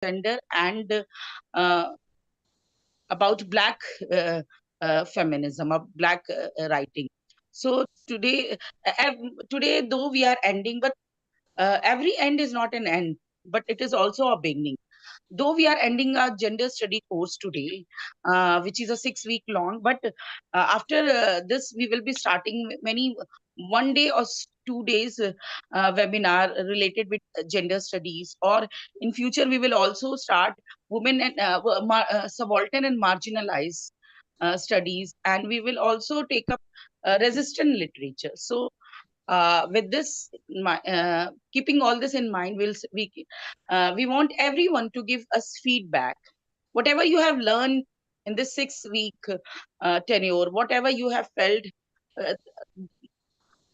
gender and about Black feminism, of Black writing. So today, though we are ending, but every end is not an end, but it is also a beginning. Though we are ending our gender study course today, which is a 6 week long, but after this, we will be starting many 1 day or 2 days webinar related with gender studies. Or in future, we will also start women and subaltern and marginalized studies, and we will also take up resistant literature. So with this, keeping all this in mind, we want everyone to give us feedback. Whatever you have learned in this 6 week tenure, whatever you have felt, uh,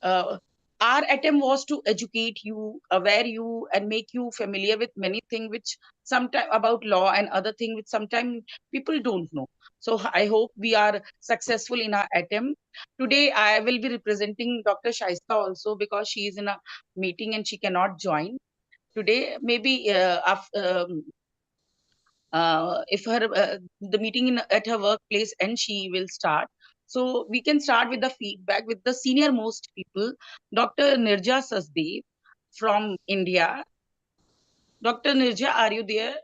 uh, our attempt was to educate you, aware you, and make you familiar with many things which sometimes about law and other things which sometimes people don't know. So I hope we are successful in our attempt. Today, I will be representing Dr. Shaista also because she is in a meeting and she cannot join today. Maybe if her the meeting at her workplace and she will start. So we can start with the feedback with the senior most people. Dr. Nirja Sasdev from India. Dr. Nirja, are you there?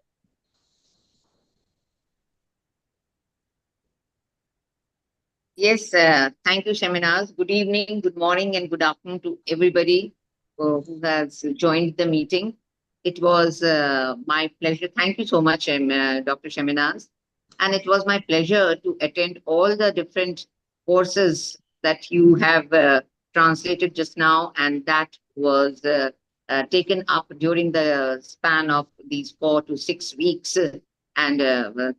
Yes, thank you, Shaminaz. Good evening, good morning, and good afternoon to everybody who has joined the meeting. It was my pleasure. Thank you so much, Dr. Shaminaz. And it was my pleasure to attend all the different courses that you have translated just now, and that was taken up during the span of these 4 to 6 weeks. And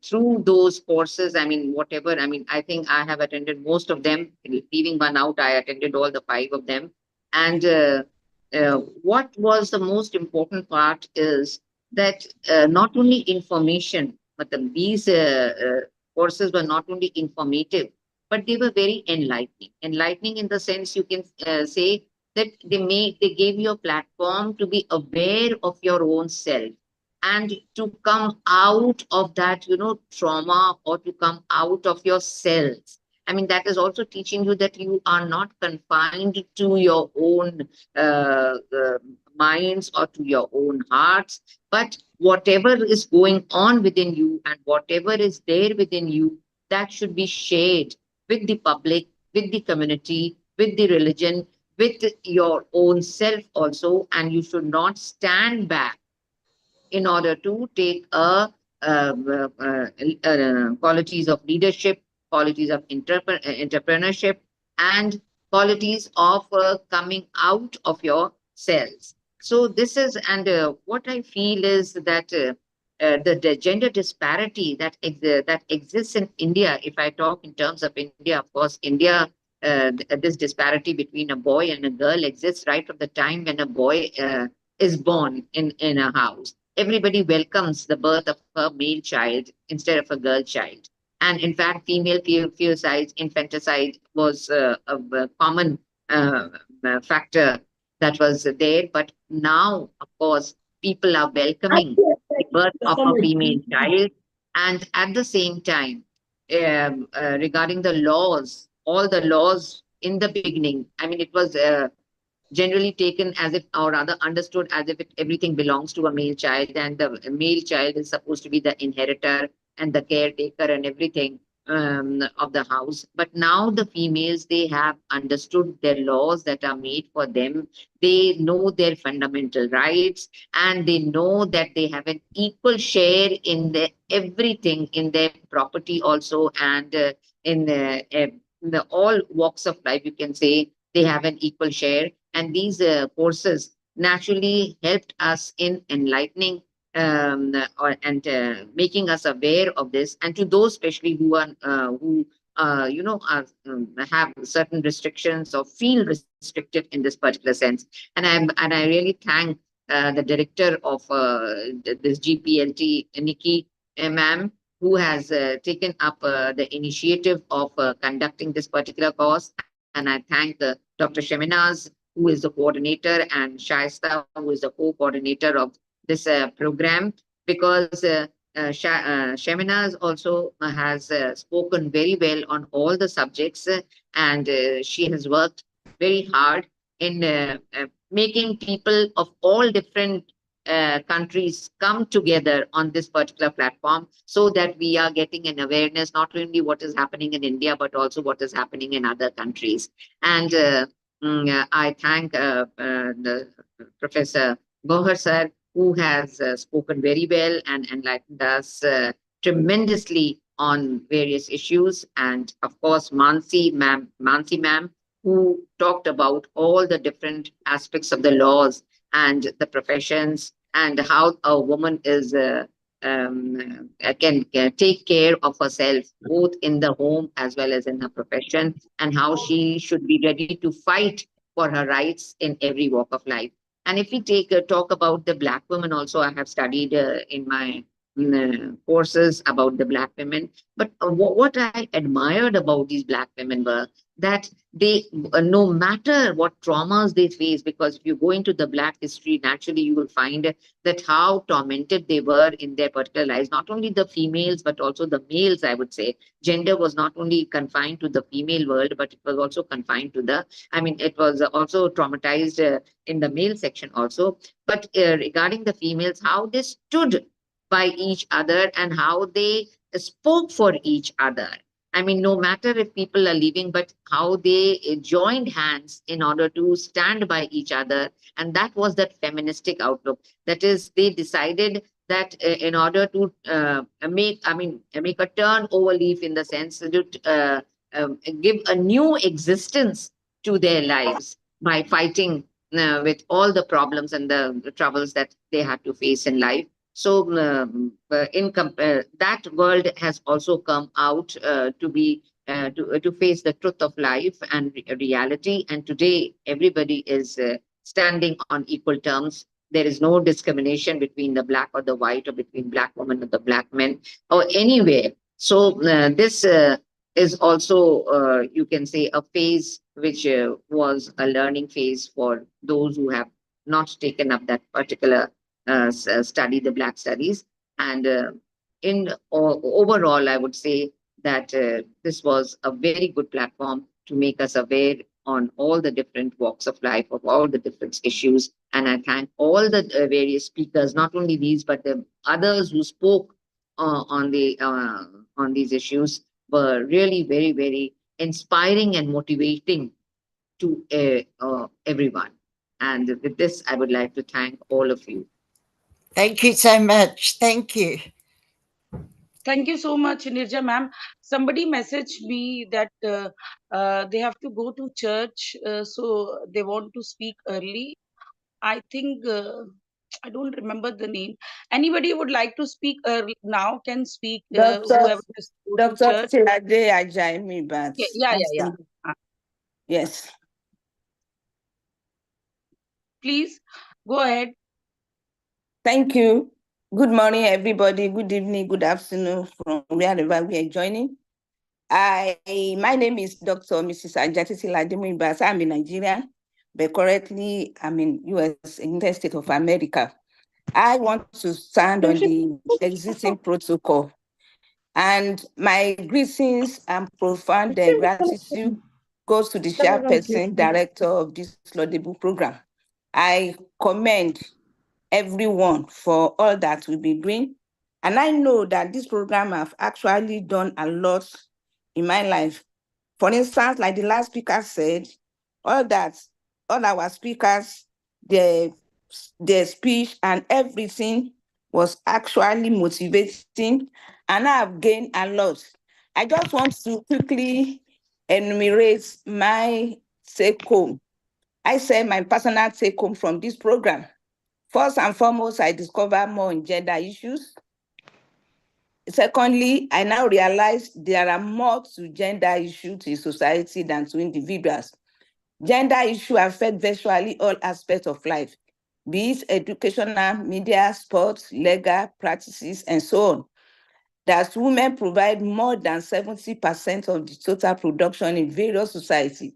through those courses, I mean, whatever, I mean, I think I have attended most of them. Leaving one out, I attended all the five of them. And what was the most important part is that not only information, but these courses were not only informative, but they were very enlightening. Enlightening in the sense you can say that they gave you a platform to be aware of your own self and to come out of that trauma, or to come out of your cells. I mean, that is also teaching you that you are not confined to your own minds or to your own hearts, but whatever is going on within you and whatever is there within you, that should be shared with the public, with the community, with the religion, with your own self also. And you should not stand back in order to take qualities of leadership, qualities of entrepreneurship, and qualities of coming out of your cells. So this is, and what I feel is that the gender disparity that exists in India. If I talk in terms of India, of course, India. This disparity between a boy and a girl exists right from the time when a boy is born in a house. Everybody welcomes the birth of a male child instead of a girl child. And in fact, female feticide, infanticide was a common uh, factor that was there. But now, of course, people are welcoming the birth of a female child. And at the same time, regarding the laws, all the laws in the beginning, I mean, it was generally taken as if, or rather understood as if everything belongs to a male child, and the male child is supposed to be the inheritor and the caretaker and everything of the house. But now the females, they have understood their laws that are made for them. They know their fundamental rights, and they know that they have an equal share in the everything, in their property also, and in the all walks of life, you can say they have an equal share. And these courses naturally helped us in enlightening and making us aware of this. And to those especially who have certain restrictions or feel restricted in this particular sense. And I really thank the director of this GPLT, Nikki ma'am, who has taken up the initiative of conducting this particular course. And I thank Dr. Sheminaz, who is the coordinator, and Shaista, who is the co-coordinator of this program. because Sheminas also has spoken very well on all the subjects, and she has worked very hard in making people of all different countries come together on this particular platform, so that we are getting an awareness not only what is happening in India but also what is happening in other countries. And I thank the Professor Gohar sir, who has spoken very well and enlightened us tremendously on various issues, and of course Mansi ma'am, who talked about all the different aspects of the laws and the professions, and how a woman is can take care of herself both in the home as well as in her profession, and how she should be ready to fight for her rights in every walk of life. And if we take talk about the black women, also I have studied in my courses about the black women. But what I admired about these black women were that they, no matter what traumas they face, because if you go into the black history, naturally you will find that how tormented they were in their particular lives. Not only the females, but also the males. I would say gender was not only confined to the female world, but it was also confined to the. I mean, it was also traumatized in the male section also. But regarding the females, how they stood by each other and how they spoke for each other. I mean, no matter if people are leaving, but how they joined hands in order to stand by each other. And that was that feministic outlook. That is, they decided that in order to make a turn over leaf, in the sense to give a new existence to their lives by fighting with all the problems and the troubles that they had to face in life. So that world has also come out to be to face the truth of life and reality. And today, everybody is standing on equal terms. There is no discrimination between the black or the white, or between black women or the black men, or anywhere. So this is also, you can say, a phase which was a learning phase for those who have not taken up that particular study, the Black studies. And overall, I would say that this was a very good platform to make us aware on all the different walks of life, of all the different issues. And I thank all the various speakers, not only these, but the others who spoke on these issues, were really very, very inspiring and motivating to everyone. And with this, I would like to thank all of you. Thank you so much. Thank you. Thank you so much, Nirja ma'am. Somebody messaged me that they have to go to church, so they want to speak early. I think I don't remember the name. Anybody would like to speak early now can speak. Dr. Whoever has to go to Dr. church. Tilade Ajaimi, but Okay, yeah. Yes. Please go ahead. Thank you. Good morning, everybody. Good evening, good afternoon from wherever we are joining. My name is Dr. Mrs. Ajatisi Ladimibas. I'm in Nigeria, but currently I'm in US, United States of America. I want to stand on the existing protocol. And my greetings and profound gratitude goes to the chairperson, director of this laudable program. I commend everyone for all that we've been doing. And I know that this program have actually done a lot in my life. For instance, like the last speaker said, all our speakers, their speech and everything was actually motivating, and I've gained a lot. I just want to quickly enumerate my take home. I say my personal take home from this program. First and foremost, I discovered more in gender issues. Secondly, I now realize there are more to gender issues in society than to individuals. Gender issues affect virtually all aspects of life, be it educational, media, sports, legal practices, and so on. Thus, women provide more than 70% of the total production in various societies.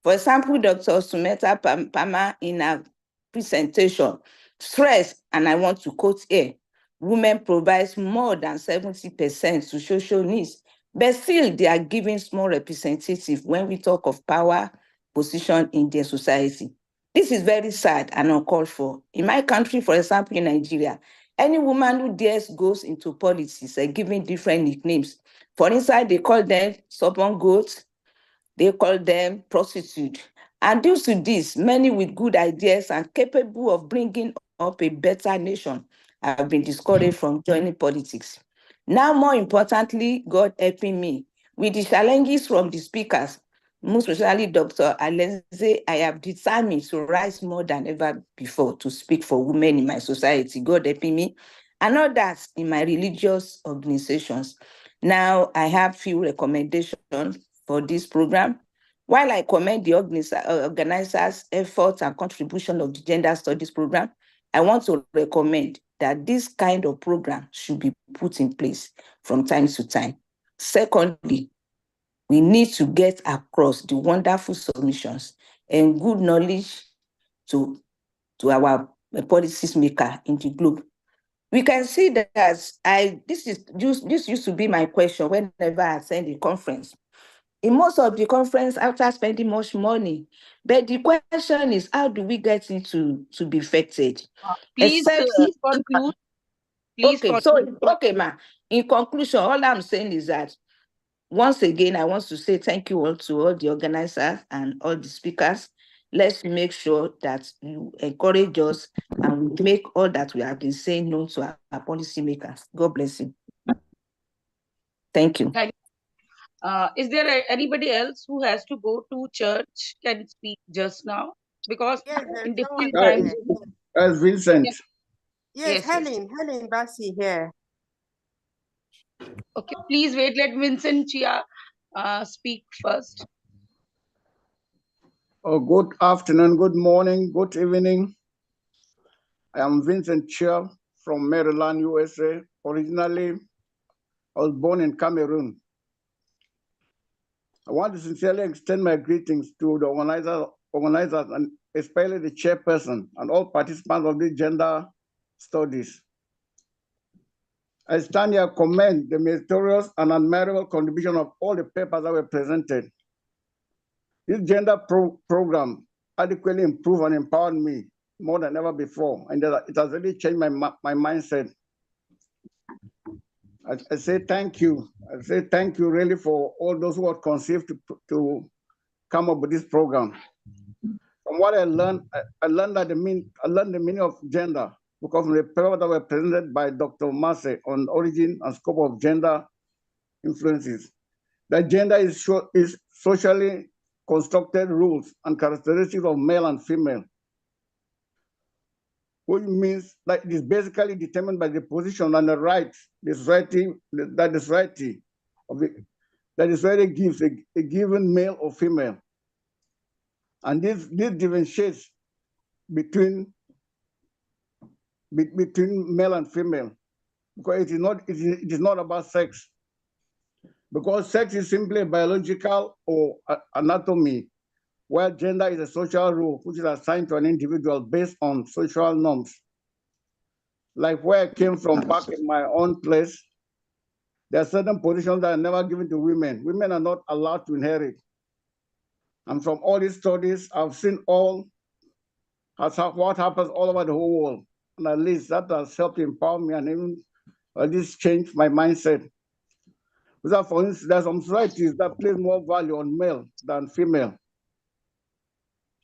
For example, Dr. Sumeta Pama in her presentation stress, and I want to quote here, women provides more than 70% to social needs, but still they are given small representative when we talk of power position in their society. This is very sad and uncalled for. In my country, for example, in Nigeria, any woman who dares goes into politics are given different nicknames. For instance, they call them stubborn goats, they call them prostitute. And due to this, many with good ideas and capable of bringing up a better nation have been discouraged from joining politics. Now, more importantly, God helping me with the challenges from the speakers, most especially Dr. Alenze, I have determined to rise more than ever before to speak for women in my society, God helping me, and others in my religious organizations. Now, I have few recommendations for this program. While I commend the organizers' efforts and contribution of the Gender Studies program, I want to recommend that this kind of program should be put in place from time to time. Secondly, we need to get across the wonderful submissions and good knowledge to our policies maker in the globe. We can see that this used to be my question whenever I attend a conference. In most of the conference, after spending much money, but the question is, how do we get into to be affected? Please Except conclude. Please okay, conclude. so okay, ma. In conclusion, all I'm saying is that once again, I want to say thank you all to all the organizers and all the speakers. Let's make sure that you encourage us and we make all that we have been saying known to our policymakers. God bless you. Thank you. Thank is there anybody else who has to go to church can speak just now? Because Yes, in there's someone different here. times. As Vincent. Yes, Yes, yes. Helen Bassi here. Okay, please wait. Let Vincent Chia speak first. Oh, good afternoon, good morning, good evening. I am Vincent Chia from Maryland, USA. Originally, I was born in Cameroon. I want to sincerely extend my greetings to the organizers and especially the chairperson and all participants of the gender studies. I stand here commend the meritorious and admirable contribution of all the papers that were presented. This gender program adequately improved and empowered me more than ever before, and it has really changed my mindset. I say thank you. I say thank you really for all those who have conceived to come up with this program. From what I learned the meaning of gender because of the paper that were presented by Dr. Massey on origin and scope of gender influences. That gender is socially constructed rules and characteristics of male and female, which means that it is basically determined by the position and the rights the society gives a given male or female. And this differentiates between male and female, because it is not about sex. Because sex is simply biological or anatomy, while gender is a social role which is assigned to an individual based on social norms. Like where I came from back in my own place, there are certain positions that are never given to women. Women are not allowed to inherit. And from all these studies, I've seen what happens all over the whole world. And at least that has helped empower me and even at least change my mindset. Because for instance, there are some societies that place more value on male than female.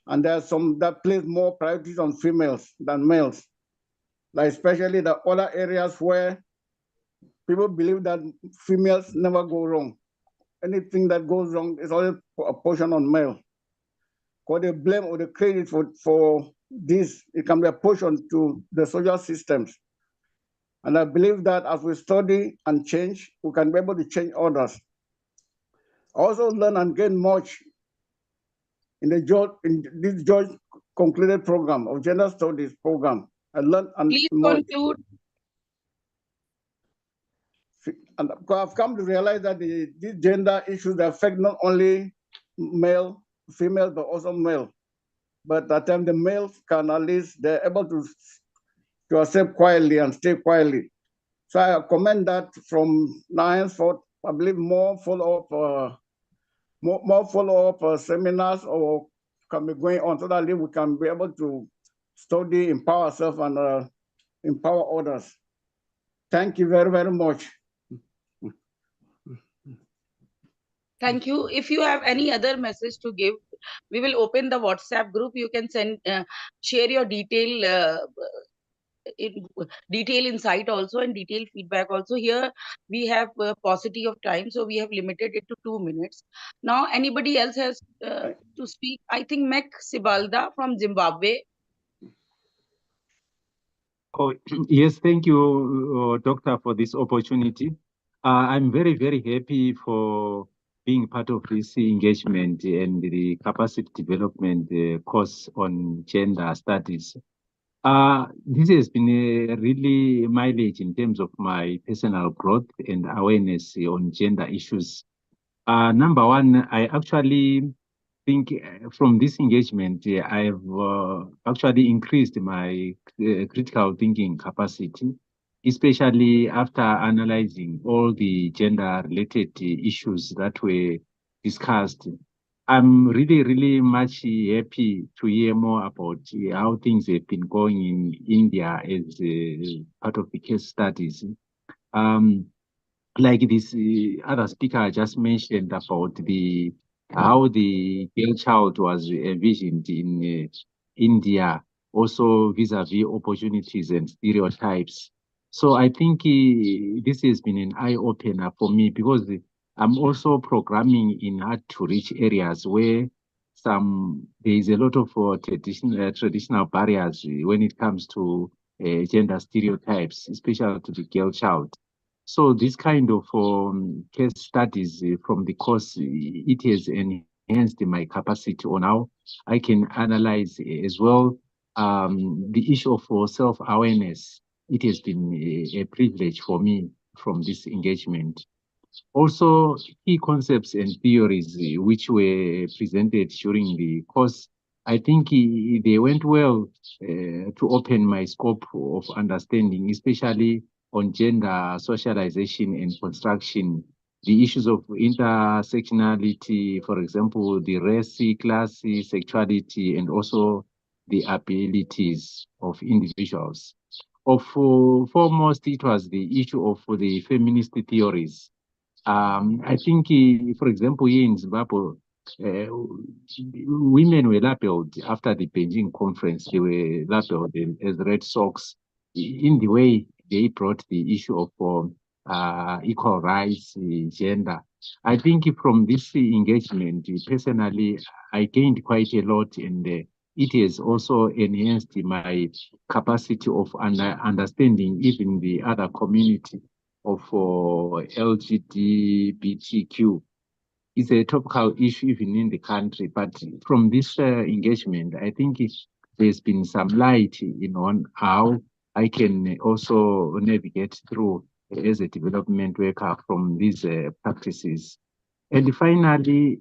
And there are some that place more priorities on females than males. Like especially the other areas where people believe that females never go wrong. Anything that goes wrong is always a portion on male. Because the blame or the credit for this, it can be a portion to the social systems. And I believe that as we study and change, we can be able to change others. I also learn and gain much in this George concluded program of gender studies program. I learned and Please much. conclude. And I've come to realize that these gender issues affect not only male, female, but also male. But at times the males can at least, they're able to accept quietly and stay quietly. So I commend that from now henceforth, I believe more follow-up seminars or can be going on so that we can be able to study, empower ourselves and empower others. Thank you very, very much. Thank you. If you have any other message to give, we will open the WhatsApp group. You can share your detailed insight also and detailed feedback also. Here we have paucity of time, so we have limited it to 2 minutes. Now, anybody else has to speak? I think Mek Sibalda from Zimbabwe. Oh, yes, thank you, Doctor, for this opportunity. I'm very, very happy for being part of this engagement and the capacity development course on gender studies. This has been a really mileage in terms of my personal growth and awareness on gender issues. Number one, I actually think from this engagement, I've actually increased my critical thinking capacity, especially after analyzing all the gender-related issues that were discussed. I'm really, really much happy to hear more about how things have been going in India as part of the case studies. Like this other speaker just mentioned about how the girl child was envisioned in India, also vis-a-vis opportunities and stereotypes. So I think this has been an eye-opener for me because I'm also programming in hard-to-reach areas where there is a lot of traditional barriers when it comes to gender stereotypes, especially to the girl child. So this kind of case studies from the course, it has enhanced my capacity on how I can analyze as well the issue of self-awareness. It has been a privilege for me from this engagement. Also, key concepts and theories which were presented during the course, I think they went well to open my scope of understanding, especially on gender socialization and construction, the issues of intersectionality, for example, the race, class, sexuality, and also the abilities of individuals. Foremost, it was the issue of the feminist theories. I think, for example, here in Zimbabwe, women were labeled after the Beijing conference. They were labeled as red socks in the way they brought the issue of equal rights, gender. I think from this engagement, personally, I gained quite a lot, and it has also enhanced my capacity of understanding even the other community of LGBTQ. It's a topical issue even in the country, but from this engagement, I think there's been some light on how I can also navigate through as a development worker from these practices. And finally,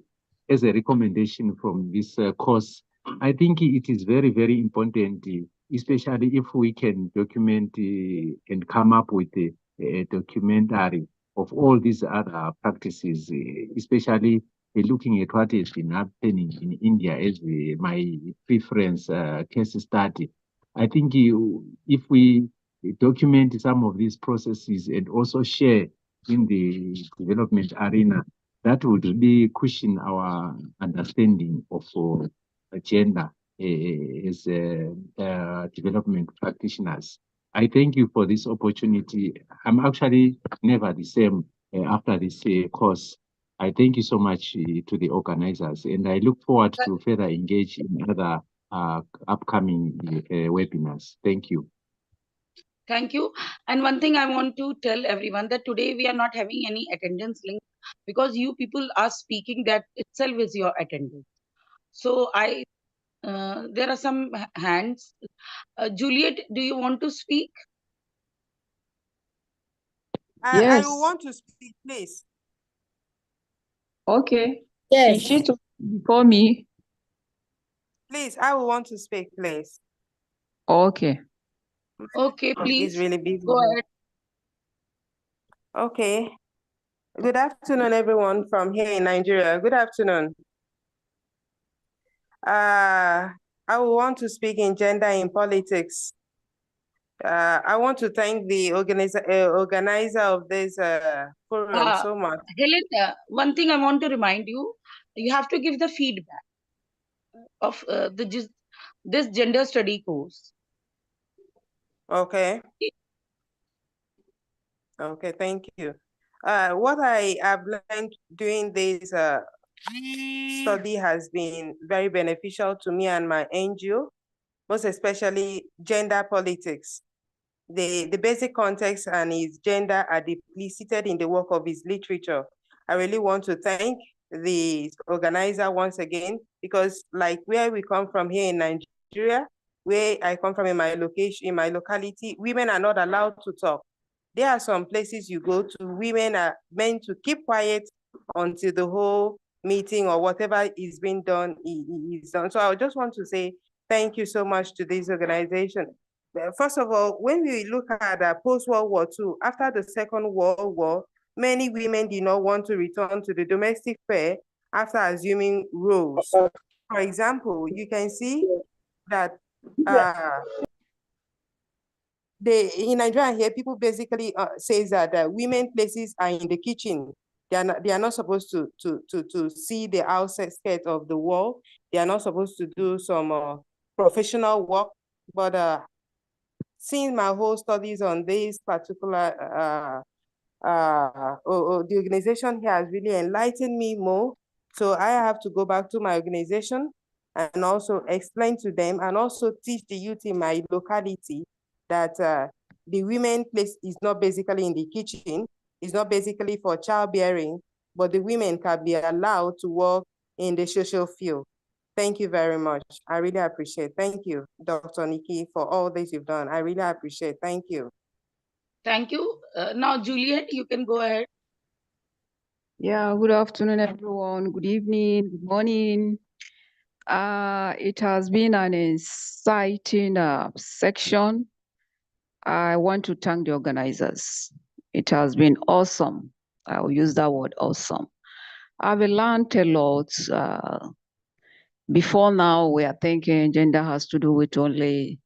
as a recommendation from this course, I think it is very, very important, especially if we can document and come up with a documentary of all these other practices, especially looking at what has been happening in India as my preference case study. I think if we document some of these processes and also share in the development arena, that would really cushion our understanding of gender as development practitioners. I thank you for this opportunity. I'm actually never the same after this course. I thank you so much to the organizers, and I look forward to further engage in other upcoming webinars. Thank you. Thank you. And one thing I want to tell everyone that today we are not having any attendance link because you people are speaking, that itself is your attendance. So there are some hands. Juliet, do you want to speak? I will want to speak, please. Okay. Yes. She took before me. Please, I will want to speak, please. Okay. Okay, He's please really busy. go ahead. Okay. Good afternoon, everyone from here in Nigeria. Good afternoon. I will want to speak in gender in politics. I want to thank the organizer of this forum so much. Helen, one thing I want to remind you, you have to give the feedback of this gender study course. Okay. Okay, thank you. What I have learned during this study has been very beneficial to me and my NGO, most especially gender politics. The basic context and its gender are deeply seated in the work of his literature. I really want to thank the organizer once again, because like where we come from here in Nigeria, where I come from in my location, in my locality, women are not allowed to talk. There are some places you go to, women are meant to keep quiet until the whole meeting or whatever is being done is done. So I just want to say thank you so much to this organization. First of all, when we look at post-World War II, after the Second World War, many women did not want to return to the domestic sphere after assuming roles. For example, you can see that in Nigeria here, people basically says that women places are in the kitchen. They are not supposed to see the outside skirt of the wall. They are not supposed to do some professional work. But seeing my whole studies on this particular the organization here has really enlightened me more. So I have to go back to my organization and also explain to them and also teach the youth in my locality that the women place is not basically in the kitchen, it's not basically for childbearing, but the women can be allowed to work in the social field. Thank you very much. I really appreciate it. Thank you, Dr. Nikki, for all this you've done. I really appreciate it. Thank you. Thank you. Now, Juliet, you can go ahead. Yeah, good afternoon, everyone. Good evening, good morning. It has been an exciting section. I want to thank the organizers. It has been awesome. I will use that word, awesome. I've learned a lot. Before now, we are thinking gender has to do with only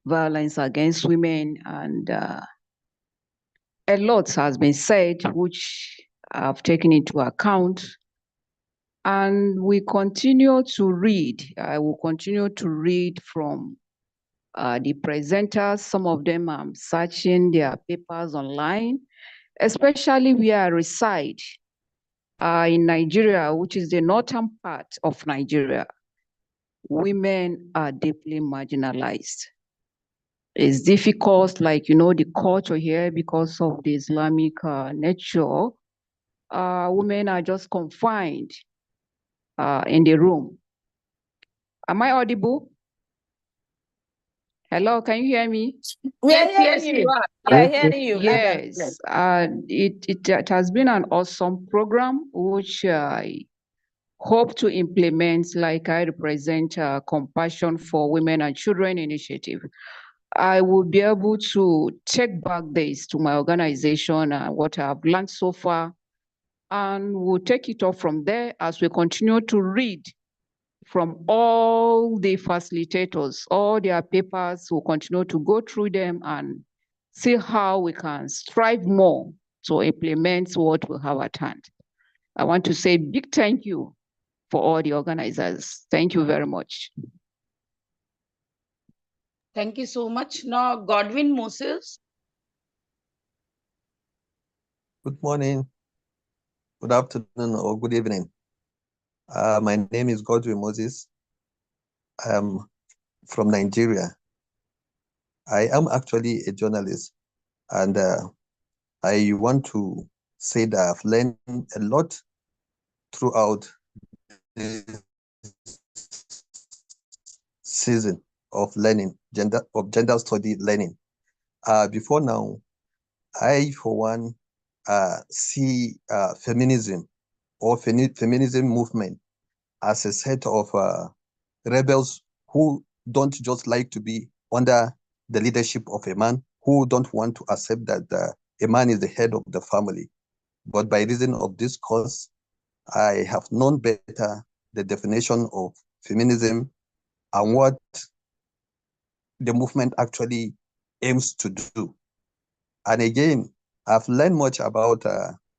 violence against women, and a lot has been said, which I've taken into account. And we continue to read. I will continue to read from the presenters. Some of them I'm searching their papers online, especially where I reside in Nigeria, which is the northern part of Nigeria. Women are deeply marginalized. It's difficult, like, you know, the culture here, because of the Islamic nature, women are just confined in the room. Am I audible? Hello, can you hear me? Yes, you are. We are hearing you. Yes, it has been an awesome program, which I hope to implement. Like, I represent Compassion for Women and Children initiative. I will be able to take back this to my organization and what I've learned so far, and we'll take it off from there as we continue to read from all the facilitators, all their papers. We'll continue to go through them and see how we can strive more to implement what we have at hand. I want to say big thank you for all the organizers. Thank you very much. Thank you so much. Now, Godwin Moses. Good morning, good afternoon, or good evening. My name is Godwin Moses. I am from Nigeria. I am actually a journalist, and I want to say that I've learned a lot throughout this season of learning, gender study learning. Before now, I, for one, see feminism or feminism movement as a set of rebels who don't just like to be under the leadership of a man, who don't want to accept that a man is the head of the family. But by reason of this course, I have known better the definition of feminism and what the movement actually aims to do. And again, I've learned much about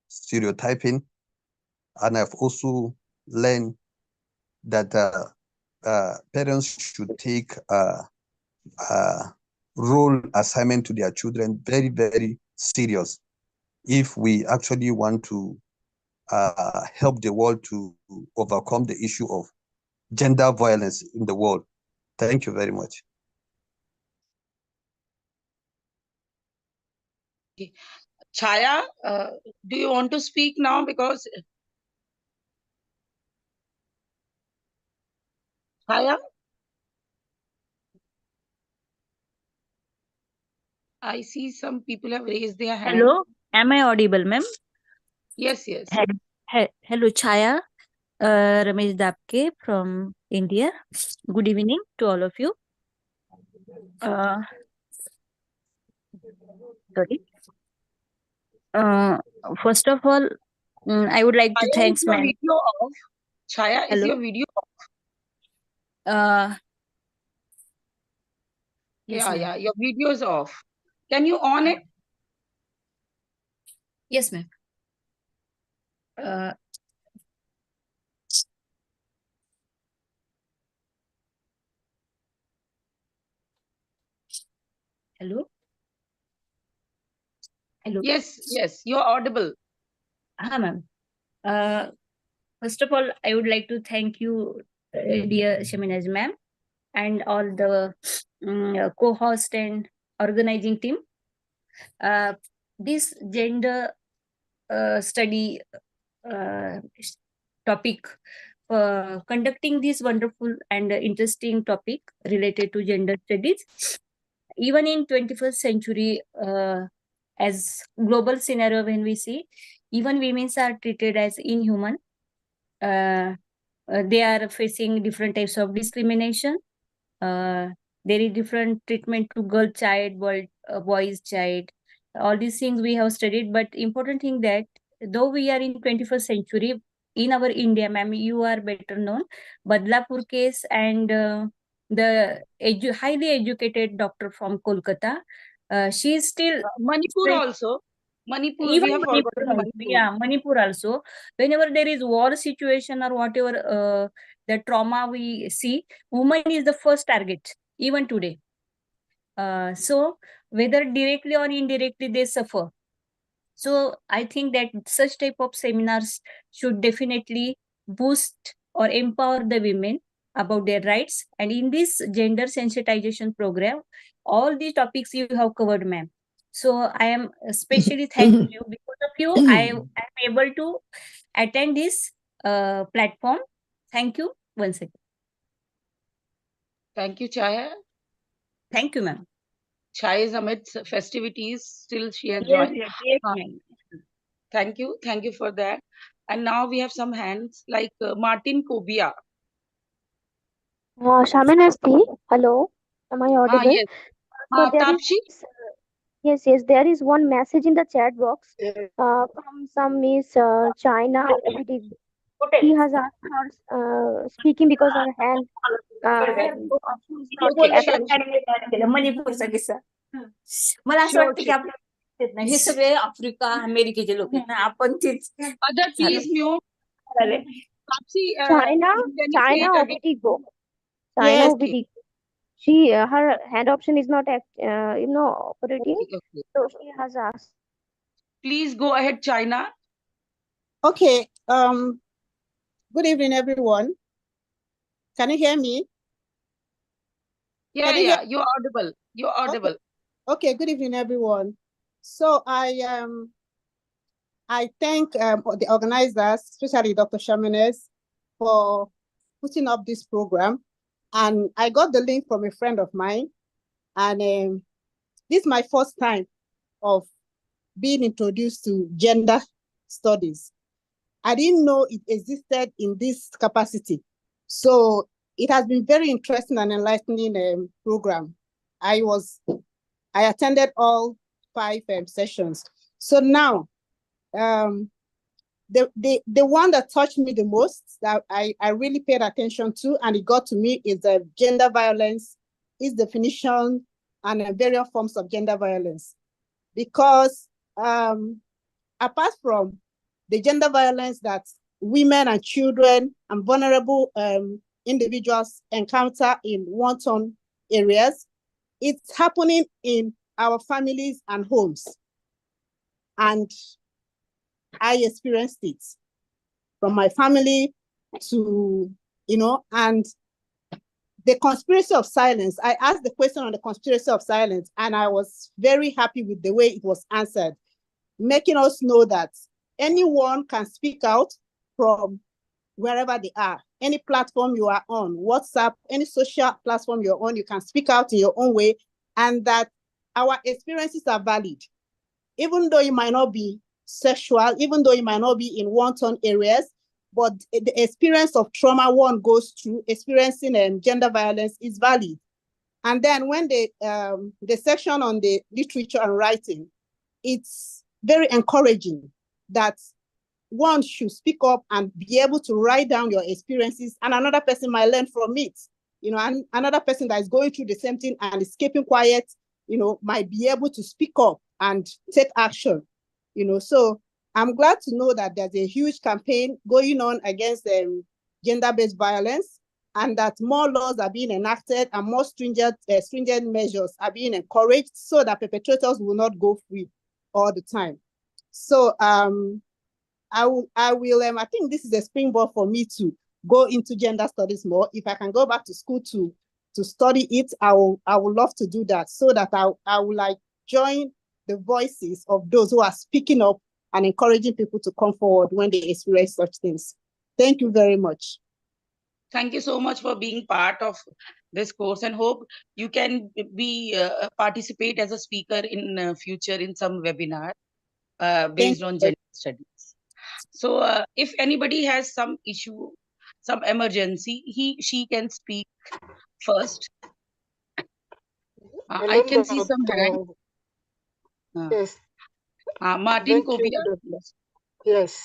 stereotyping, and I've also learned that parents should take role assignment to their children very, very serious if we actually want to help the world to overcome the issue of gender violence in the world. Thank you very much. Chaya, do you want to speak now? Because Chaya, I see some people have raised their hand. Hello, am I audible, ma'am? Yes, yes. Hello, Chaya, Ramesh Dapke from India. Good evening to all of you. Sorry. First of all, I would like to Chaya, thank is your ma'am. video off? Chaya, is Hello. your video off? Yes, Yeah, ma'am. yeah, your video is off. Can you on it? Yes, ma'am. Hello. Hello. Yes, yes, you're audible. Ma'am. First of all, I would like to thank you, dear Shaminaz ma'am, and all the co-host and organizing team. This gender study topic, conducting this wonderful and interesting topic related to gender studies. Even in 21st century, as global scenario, when we see, even women are treated as inhuman. They are facing different types of discrimination. There is different treatment to girl child, boys child. All these things we have studied, but important thing that though we are in 21st century, in our India, ma'am, you are better known, Badlapur case and the highly educated doctor from Kolkata, she is still Manipur also. Manipur, even we have Manipur forgotten also, Manipur. yeah, Manipur also. Whenever there is war situation or whatever the trauma we see, woman is the first target, even today. So whether directly or indirectly they suffer. So I think that such type of seminars should definitely boost or empower the women about their rights. And in this gender sensitization program, all the topics you have covered, ma'am. So I am especially thanking you. Because of you, I am able to attend this platform. Thank you once again. Thank you, Chaya. Thank you, ma'am. Chaya is amidst festivities. Still, she has Yes, joined. yes, ma'am. Thank you for that. And now we have some hands like Martin Kobia. Shamanasti, hello, am I audible? Yes. So there Tapshi? is, yes, there is one message in the chat box from some Miss China. He has asked her speaking because her hand is not मणिपूरचा किस्सा मला असं वाटतं की आपल्या हे सगळे Africa अमेरिकेचे लोक आहेत ना आपण तेच Other please mute. Tapshi, China again. Obitigo. China Obitigo. She her hand option is not operating. Okay. So she has asked. Please go ahead, China. Okay. Good evening, everyone. Can you hear me? Yeah, you're audible. You're audible. Okay, good evening, everyone. So I thank the organizers, especially Dr. Shaminez, for putting up this program. And I got the link from a friend of mine. And this is my first time of being introduced to gender studies. I didn't know it existed in this capacity. So it has been very interesting and enlightening program. I attended all 5 sessions. So now, the one that touched me the most, that I really paid attention to, and it got to me, is gender violence, its definition, and various forms of gender violence. Because apart from the gender violence that women and children and vulnerable individuals encounter in wanton areas, it's happening in our families and homes. And I experienced it from my family to, and the conspiracy of silence. I asked the question on the conspiracy of silence, and I was very happy with the way it was answered, making us know that anyone can speak out from wherever they are. Any platform you are on, WhatsApp, any social platform you're on, you can speak out in your own way, and that our experiences are valid. Even though it might not be sexual, even though it might not be in wanton areas, but the experience of trauma one goes through, experiencing gender violence, is valid. And then when the section on the literature and writing, it's very encouraging that one should speak up and be able to write down your experiences, and another person might learn from it. And another person that is going through the same thing and is keeping quiet, might be able to speak up and take action. So I'm glad to know that there's a huge campaign going on against gender-based violence, and that more laws are being enacted and more stringent measures are being encouraged, so that perpetrators will not go free all the time. So I will, I think this is a springboard for me to go into gender studies more. If I can go back to school to study it, I would love to do that, so that I will join the voices of those who are speaking up and encouraging people to come forward when they experience such things. Thank you very much. Thank you so much for being part of this course, and hope you can be participate as a speaker in future in some webinar based on gender studies. So if anybody has some issue, some emergency, she can speak first. I can see some hands. Yes. Martin Kobia. Yes.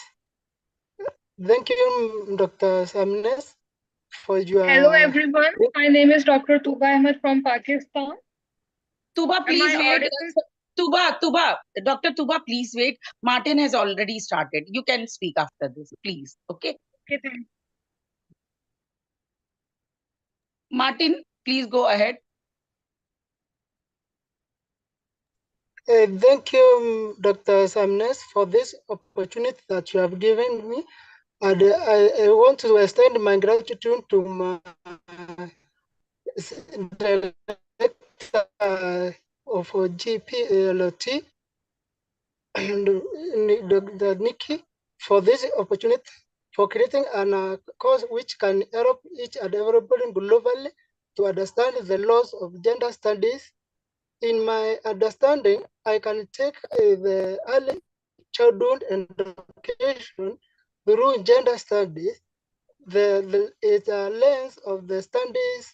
Thank you, Dr. Samnes, for your... Hello, everyone. My name is Dr. Tuba Ahmed from Pakistan. Tuba, please wait. Tuba, Dr. Tuba, please wait. Martin has already started. You can speak after this, please. Okay? Okay, thank you. Martin, please go ahead. Thank you, Dr. Samnes, for this opportunity that you have given me. And I want to extend my gratitude to my director of GPLT, and Dr. Nikki, for this opportunity, for creating a course which can help each and everybody globally to understand the laws of gender studies. In my understanding, I can take the early childhood education through gender studies. It's a lens of the studies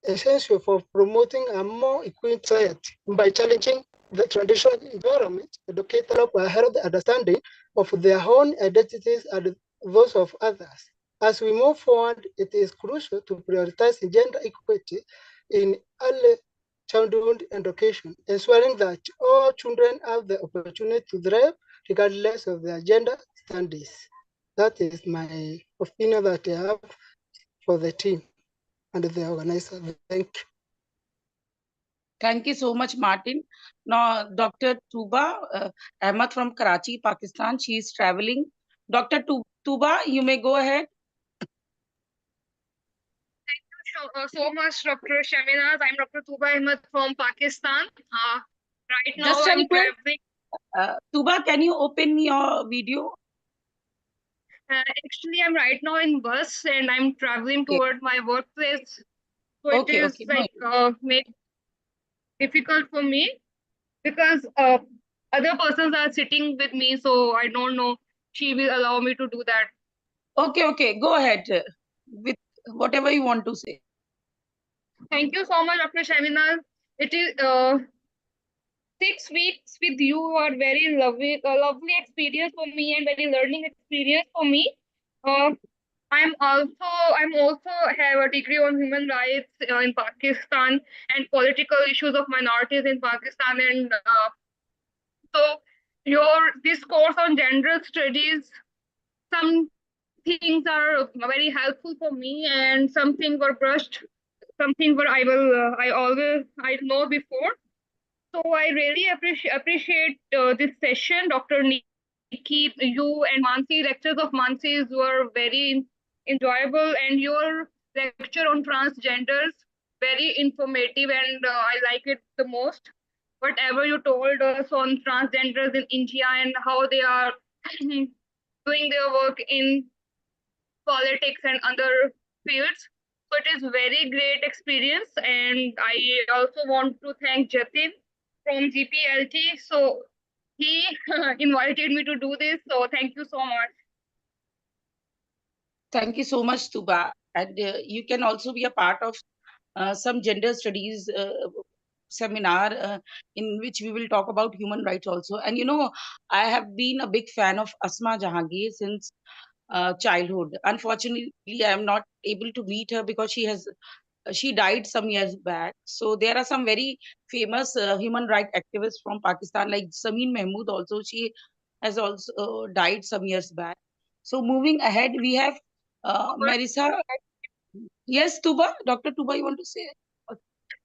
essential for promoting a more equal society by challenging the traditional environment. Educators will help the understanding of their own identities and those of others. As we move forward, it is crucial to prioritize gender equity in early childhood education, ensuring that all children have the opportunity to thrive regardless of their gender studies. That is my opinion that I have for the team and the organizer. Thank you. Thank you so much, Martin. Now, Dr. Tuba Ahmed from Karachi, Pakistan. She is traveling. Dr. Tuba, you may go ahead. Thank you so much, Dr. Shaminaz. I'm Dr. Tuba Ahmed from Pakistan. Right now, I'm traveling. Tuba, can you open your video? Actually, I'm right now in bus and I'm traveling toward my workplace. So it is made difficult for me because other persons are sitting with me, so I don't know she will allow me to do that. Okay, go ahead with whatever you want to say. Thank you so much, Dr. Shaminaz. It is 6 weeks with you are very lovely experience for me and very learning experience for me. I'm also have a degree on human rights in Pakistan and political issues of minorities in Pakistan, and so this course on gender studies, some things are very helpful for me and some things were brushed, some things were I know before. So I really appreciate this session. Dr. Nikki, you and Mansi, lectures of Mansi's were very enjoyable, and your lecture on transgenders, very informative, and I like it the most. Whatever you told us on transgenders in India and how they are doing their work in politics and other fields. So it is very great experience, and I also want to thank Jatin from GPLT. So he invited me to do this. So thank you so much. Thank you so much, Tuba. And you can also be a part of some gender studies seminar in which we will talk about human rights also. And I have been a big fan of Asma Jahangir since childhood. Unfortunately, I am not able to meet her because she died some years back. So there are some very famous human rights activists from Pakistan, like Sameen Mahmood also. She has also died some years back. So moving ahead, we have Marisa. Yes, Tuba, Dr. Tuba, you want to say?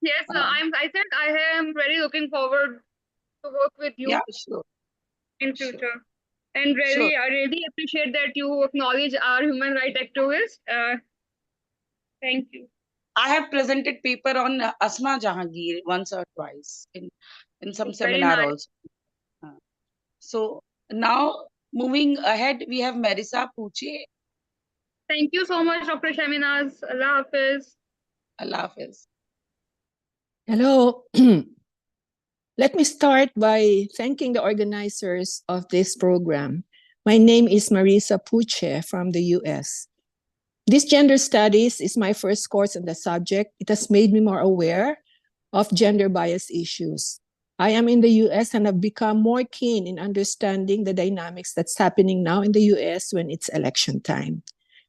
Yes, I said I am very looking forward to work with you. Yeah, sure. In future. And really, I really appreciate that you acknowledge our human rights activists. Thank you. I have presented paper on Asma Jahangir once or twice in some seminar nice. also. So now moving ahead, we have Marisa Puche. Thank you so much, Dr. Shaminaz. Allah Hafiz. Allah Hafiz. Hello. Let me start by thanking the organizers of this program. My name is Marisa Puche from the US. This gender studies is my first course on the subject. It has made me more aware of gender bias issues. I am in the US and have become more keen in understanding the dynamics that's happening now in the US when it's election time.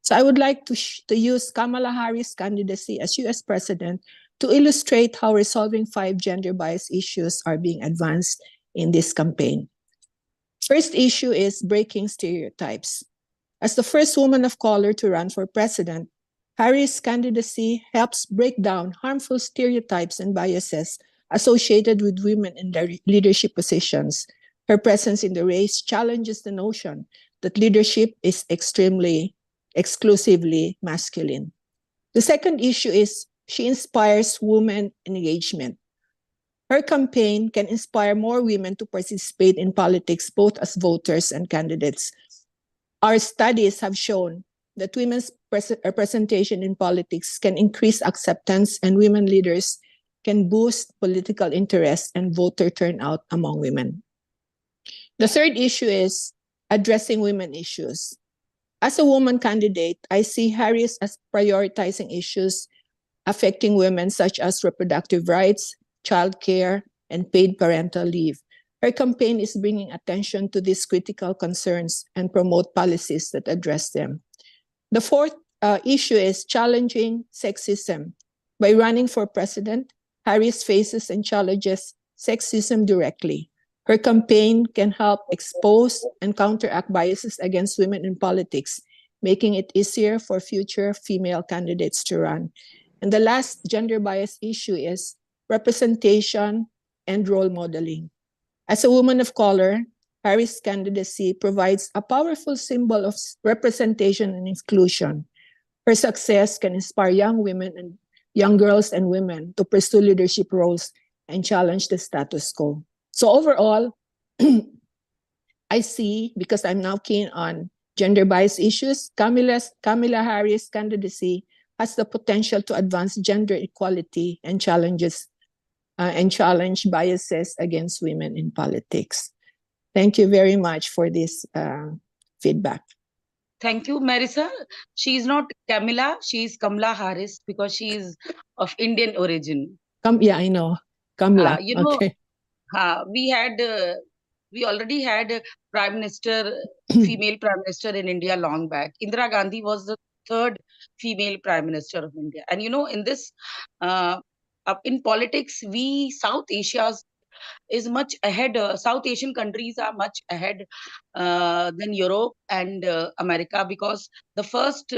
So I would like to use Kamala Harris' candidacy as US president to illustrate how resolving 5 gender bias issues are being advanced in this campaign. First issue is breaking stereotypes. As the first woman of color to run for president, Harris' candidacy helps break down harmful stereotypes and biases associated with women in their leadership positions. Her presence in the race challenges the notion that leadership is exclusively masculine. The second issue is she inspires women engagement. Her campaign can inspire more women to participate in politics, both as voters and candidates. Our studies have shown that women's representation in politics can increase acceptance, and women leaders can boost political interest and voter turnout among women. The third issue is addressing women issues. As a woman candidate, I see Harris as prioritizing issues affecting women such as reproductive rights, childcare, and paid parental leave. Her campaign is bringing attention to these critical concerns and promote policies that address them. The fourth issue is challenging sexism. By running for president, Harris faces and challenges sexism directly. Her campaign can help expose and counteract biases against women in politics, making it easier for future female candidates to run. And the last gender bias issue is representation and role modeling. As a woman of color, Harris' candidacy provides a powerful symbol of representation and inclusion. Her success can inspire young women and young girls and women to pursue leadership roles and challenge the status quo. So overall, I see, because I'm now keen on gender bias issues, Kamala Harris' candidacy has the potential to advance gender equality and challenge biases against women in politics. Thank you very much for this feedback. Thank you, Marisa. She is not Kamala, she is Kamala Harris because she is of Indian origin. Yeah, I know. Kamala. You know, Okay. we already had a prime minister, female prime minister in India long back. Indira Gandhi was the third female prime minister of India. And you know, in this, in politics, we South Asia's is much ahead. South Asian countries are much ahead than Europe and America because the first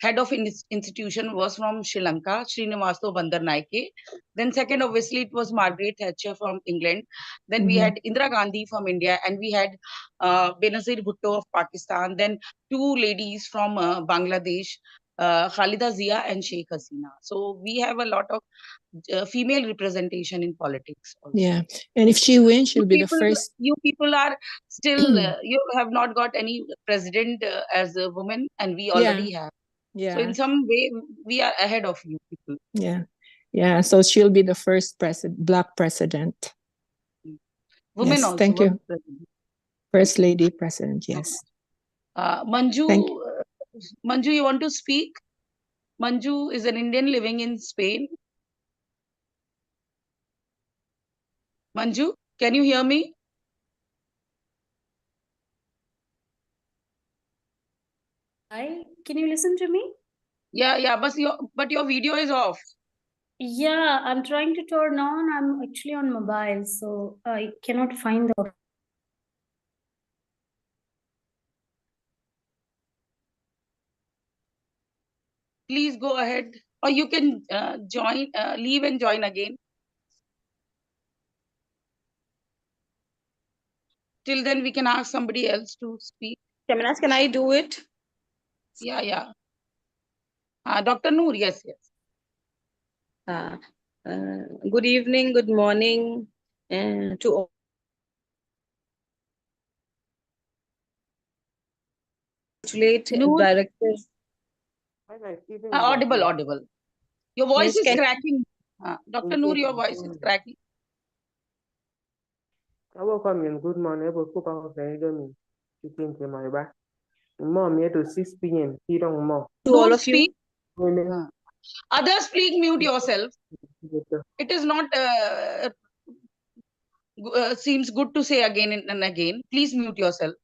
head of institution was from Sri Lanka, Srinivaso Bandaranaike. Then second, obviously, it was Margaret Thatcher from England. Then we had Indira Gandhi from India, and we had Benazir Bhutto of Pakistan. Then two ladies from Bangladesh, Khalida Zia and Sheikh Hasina. So we have a lot of female representation in politics also. Yeah, and if she wins, she'll be the first. You people are still, you have not got any president as a woman, and we already have. Yeah. So in some way, we are ahead of you people. Yeah. Yeah. So she'll be the first Black president. Women yes, also. Thank you. President. First lady president. Yes. Manju, Manju, you want to speak? Manju is an Indian living in Spain. Manju, can you hear me? Hi, can you listen to me? Yeah, but your video is off. Yeah, I'm trying to turn on. I'm actually on mobile, so I cannot find the. Please go ahead, or you can leave and join again. Till then, we can ask somebody else to speak. Shaminas, can I do it? Yeah. Dr. Noor, yes. Good evening, good morning to all. Directors. Audible. Your voice is cracking. Dr. Noor, your voice is cracking. Welcome, good morning. Mom, here to 6 p.m. To all of you. Others, please mute yourself. It is not seems good to say again and again. Please mute yourself.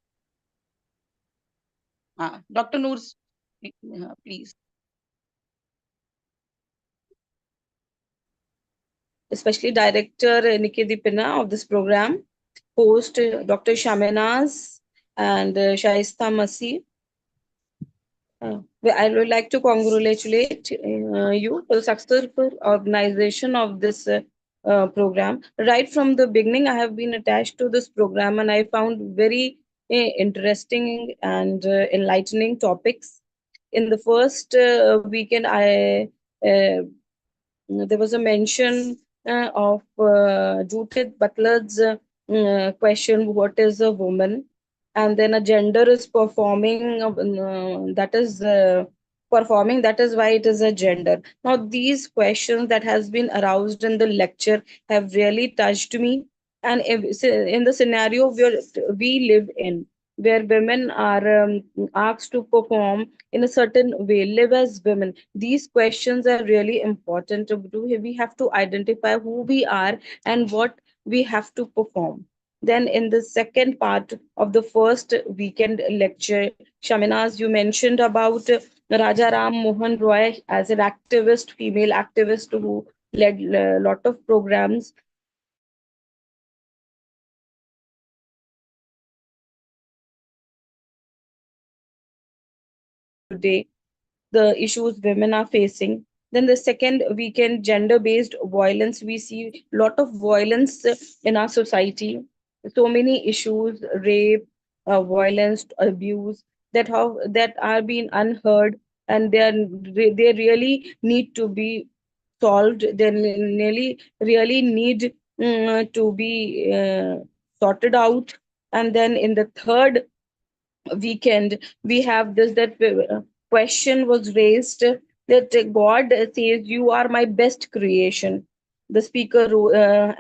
Dr. Noor, please. Especially Director Nikki Dipina of this program, host Dr. Shaminas and Shaista Masih. I would like to congratulate you for the successful organization of this program. Right from the beginning, I have been attached to this program and I found very interesting and enlightening topics. In the first weekend, there was a mention of Judith Butler's question, what is a woman? And then a gender is performing, that is why it is a gender. Now, these questions that has been aroused in the lecture have really touched me. And in the scenario where we live in, where women are asked to perform in a certain way, live as women, these questions are really important to do. We have to identify who we are and what we have to perform. Then in the second part of the first weekend lecture, Shaminas, you mentioned about Raja Ram Mohan Roy as an activist, female activist who led a lot of programs. Today, the issues women are facing. Then the second weekend, gender-based violence, we see a lot of violence in our society. So many issues, rape, violence, abuse that are being unheard, and they really need to be solved. They really need to be sorted out. And then in the third weekend, we have that question was raised that God says, "You are my best creation." The speaker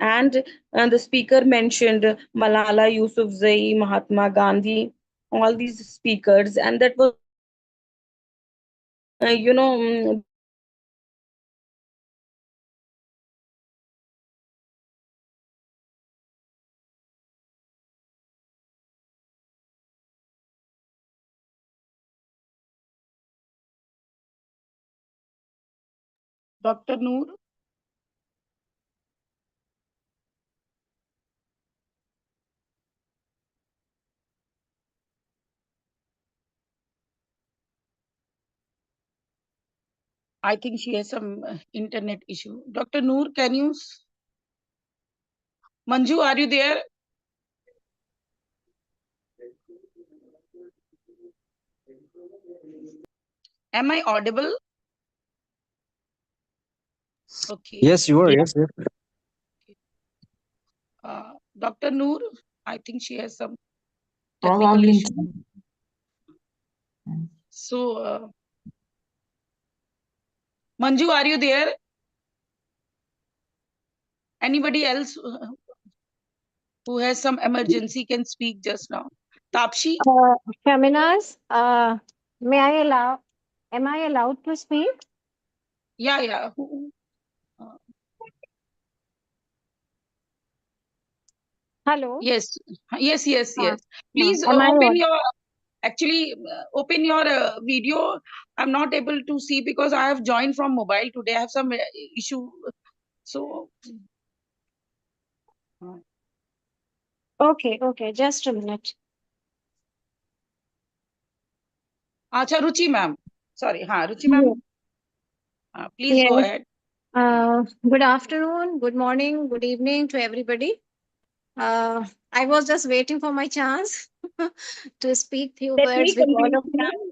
and the speaker mentioned Malala Yousafzai, Mahatma Gandhi, all these speakers, and that was you know, Dr. Noor? I think she has some internet issue. Dr. Noor, can you? Manju, are you there? Am I audible? Okay. Yes, you are. Yes, yes. Dr. Noor, I think she has some technical issue. So, Manju, are you there? Anybody else who has some emergency can speak just now. Tapshi? Feminas, may I allow, am I allowed to speak? Yeah, yeah. Hello? Yes, yes, yes, yes. Please Am I open on? your, actually, open your video. I'm not able to see because I have joined from mobile today. I have some issue. So, Okay, just a minute. Acha, Ruchi ma'am. Sorry, Ruchi ma'am. Please go Yes. ahead. Good afternoon, good morning, good evening to everybody. I was just waiting for my chance to speak few let me words with all conclude.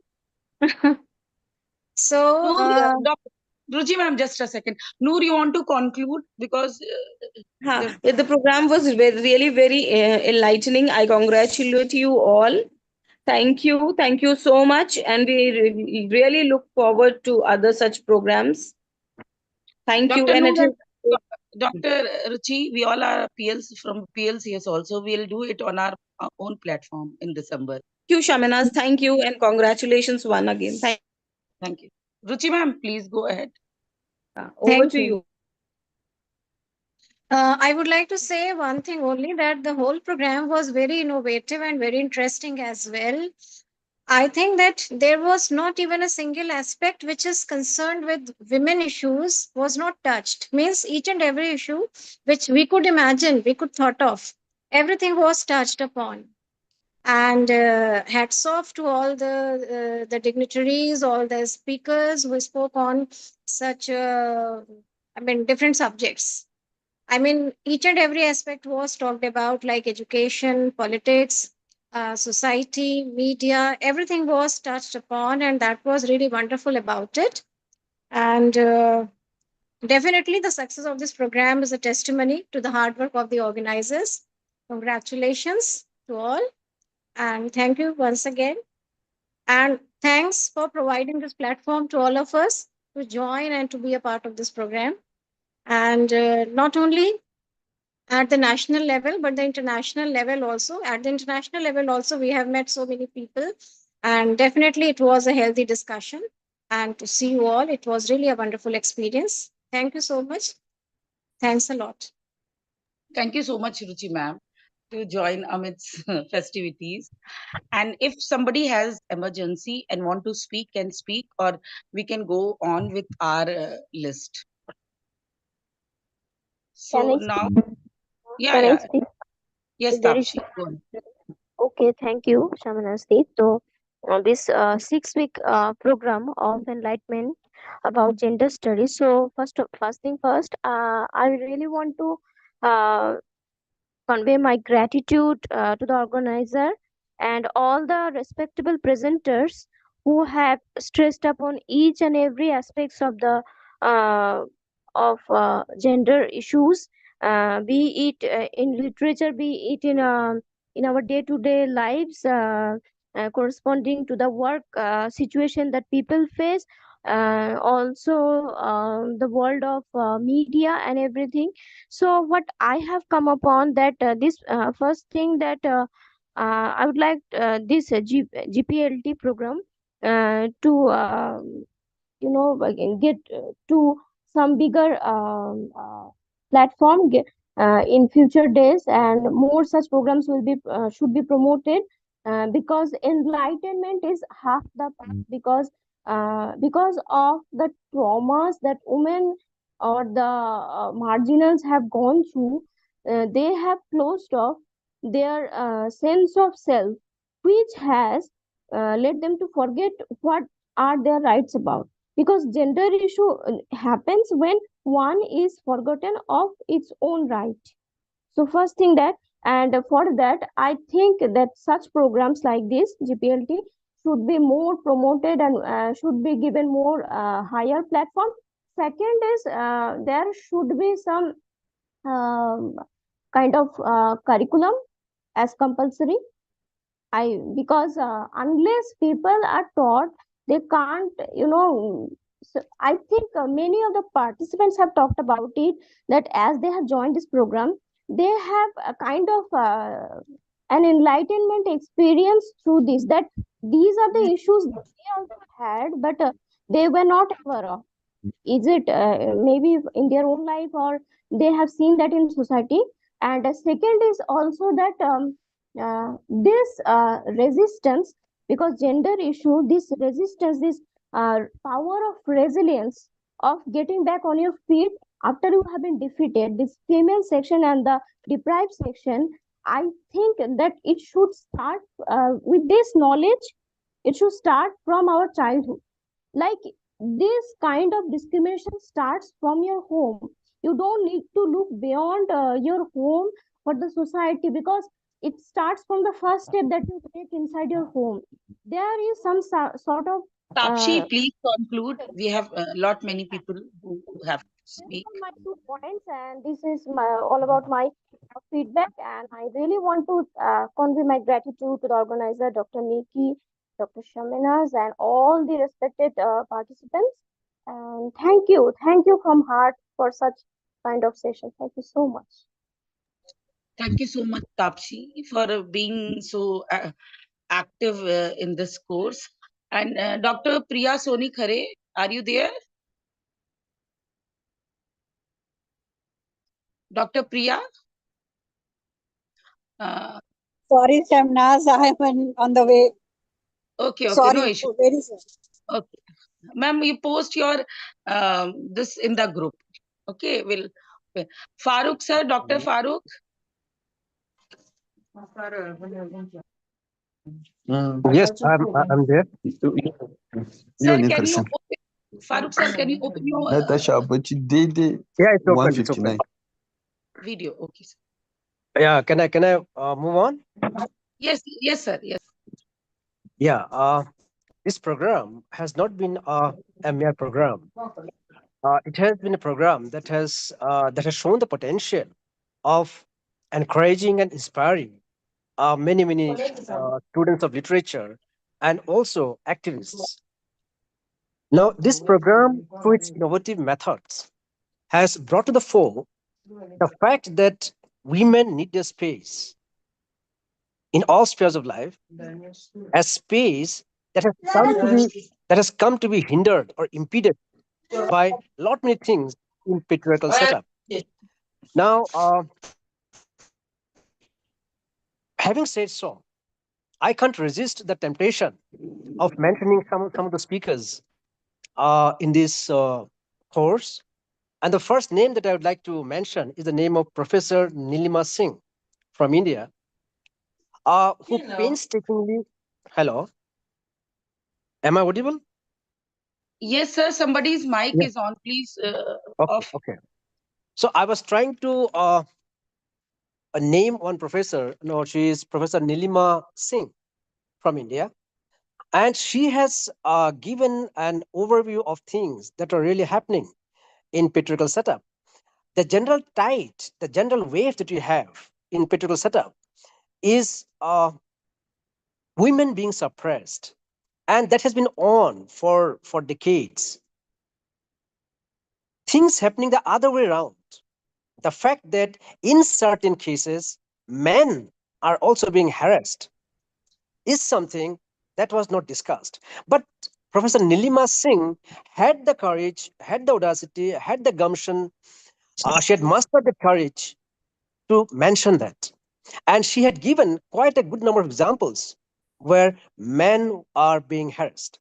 of you. So, Noor, Ruchi ma'am, just a second. Noor, you want to conclude because The program was really very enlightening. I congratulate you all. Thank you so much, and we really look forward to other such programs. Thank you, Dr. and Noor it is. Dr. Ruchi, we all are PLC from PLCS also. We'll do it on our own platform in December. Thank you, Shaminaz. Thank you, and congratulations once again. Thank you. Ruchi ma'am, please go ahead. Over Thank to you. you. I would like to say one thing only, that the whole program was very innovative and very interesting as well. I think that there was not even a single aspect which is concerned with women issues was not touched. Means each and every issue which we could imagine, we could thought of, everything was touched upon. And hats off to all the dignitaries, all the speakers who spoke on such, different subjects. I mean, each and every aspect was talked about, like education, politics, society, media, everything was touched upon, and that was really wonderful about it. And definitely, the success of this program is a testimony to the hard work of the organizers. Congratulations to all, and thank you once again. And thanks for providing this platform to all of us to join and to be a part of this program. And not only at the national level, but the international level also. At the international level also, we have met so many people, and definitely it was a healthy discussion. And to see you all, it was really a wonderful experience. Thank you so much. Thanks a lot. Thank you so much, Ruchi ma'am, to join Amit's festivities. And if somebody has emergency and want to speak, can speak, or we can go on with our list. So now, Can I speak? Yes, There is- Tapshi, go on. Okay, thank you, Shamanasti. So, this 6-week program of enlightenment about gender studies. So, first thing first, I really want to uh, convey my gratitude to the organizer and all the respectable presenters who have stressed upon each and every aspects of the gender issues, be it in literature, be it in our day-to-day lives, corresponding to the work situation that people face, also the world of media and everything. So what I have come upon that this first thing that I would like this GPLT program to get to some bigger platform in future days, and more such programs will be should be promoted, because enlightenment is half the path, because of the traumas that women or the marginals have gone through. They have closed off their sense of self, which has led them to forget what are their rights about, because gender issue happens when one is forgotten of its own right. So first thing that, and for that I think that such programs like this GPLT should be more promoted and should be given more higher platform. Second is there should be some kind of curriculum as compulsory. Because unless people are taught, they can't, so I think many of the participants have talked about it, that as they have joined this program, they have a kind of an enlightenment experience through this, that these are the issues that they also had, but they were not aware of. Is it maybe in their own life, or they have seen that in society? And second is also that this resistance, because gender issue, this resistance, this power of resilience, of getting back on your feet after you have been defeated, this female section and the deprived section, I think that it should start with this knowledge. It should start from our childhood. Like, this kind of discrimination starts from your home. You don't need to look beyond your home or the society, because it starts from the first step that you take inside your home. There is some sort of Tapshi, please conclude. We have a lot many people who have to speak. my 2 points, and this is all about my feedback. And I really want to convey my gratitude to the organizer, Dr. Nikki, Dr. Shaminas, and all the respected participants. And thank you from heart for such kind of session. Thank you so much. Thank you so much, Tapshi, for being so active in this course. And Dr. Priya Soni Khare, are you there? Dr. Priya? Sorry, Shamnaz, I am on the way. Okay, Sorry, no issue. very soon. Okay. Ma'am, you post your this in the group. Okay, we'll. Farooq sir, Dr. Farooq. Yes, I'm there. Sir, can you open, Farooq sir, can you open your Natasha, but you did it. Yeah, it's open. It's open. Video? Okay, sir. Yeah, can I move on? Yes, sir. Yes. Yeah. This program has not been a mere program. It has been a program that has shown the potential of encouraging and inspiring many students of literature and also activists. Now, this program, through its innovative methods, has brought to the fore the fact that women need their space in all spheres of life, a space that has come to be hindered or impeded by a lot many things in patriarchal setup. Now, having said so, I can't resist the temptation of mentioning some of the speakers in this course. And the first name that I would like to mention is the name of Professor Nilima Singh from India, who painstakingly. Hello. Am I audible? Yes, sir. Somebody's mic is on. Please off. Okay. So I was trying to name one professor. No, she is Professor Nilima Singh from India. And she has given an overview of things that are really happening in patriarchal setup. The general tide, the general wave that you have in patriarchal setup is women being suppressed. And that has been on for decades. Things happening the other way around. The fact that in certain cases, men are also being harassed is something that was not discussed. But Professor Nilima Singh had the courage, had the audacity, had the gumption. She had mustered the courage to mention that. And she had given quite a good number of examples where men are being harassed.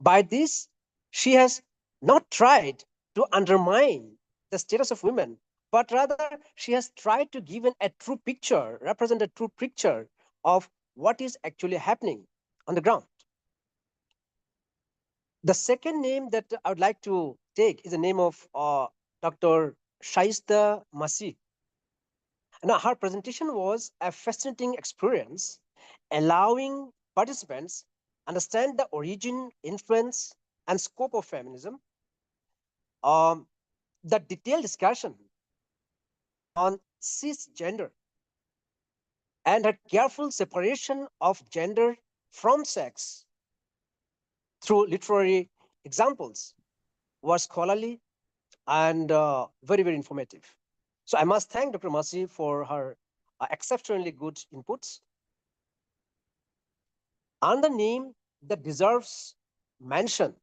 By this, she has not tried to undermine the status of women, but rather she has tried to give a true picture, represent a true picture of what is actually happening on the ground. The second name that I would like to take is the name of Dr. Shaista Masih. Now, her presentation was a fascinating experience, allowing participants understand the origin, influence, and scope of feminism. The detailed discussion on cisgender and her careful separation of gender from sex through literary examples was scholarly and very, very informative. So I must thank Dr. Masih for her exceptionally good inputs. And the name that deserves mention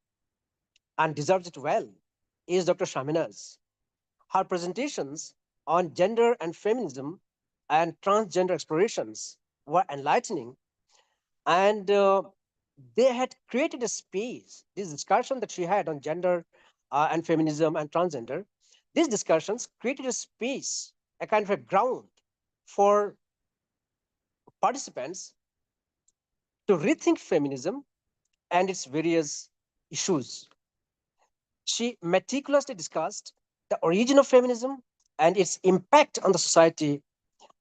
and deserves it well is Dr. Shaminaz. Her presentations on gender and feminism and transgender explorations were enlightening, and they had created a space. This discussion that she had on gender and feminism and transgender, these discussions created a space, a kind of a ground for participants to rethink feminism and its various issues. She meticulously discussed the origin of feminism and its impact on the society,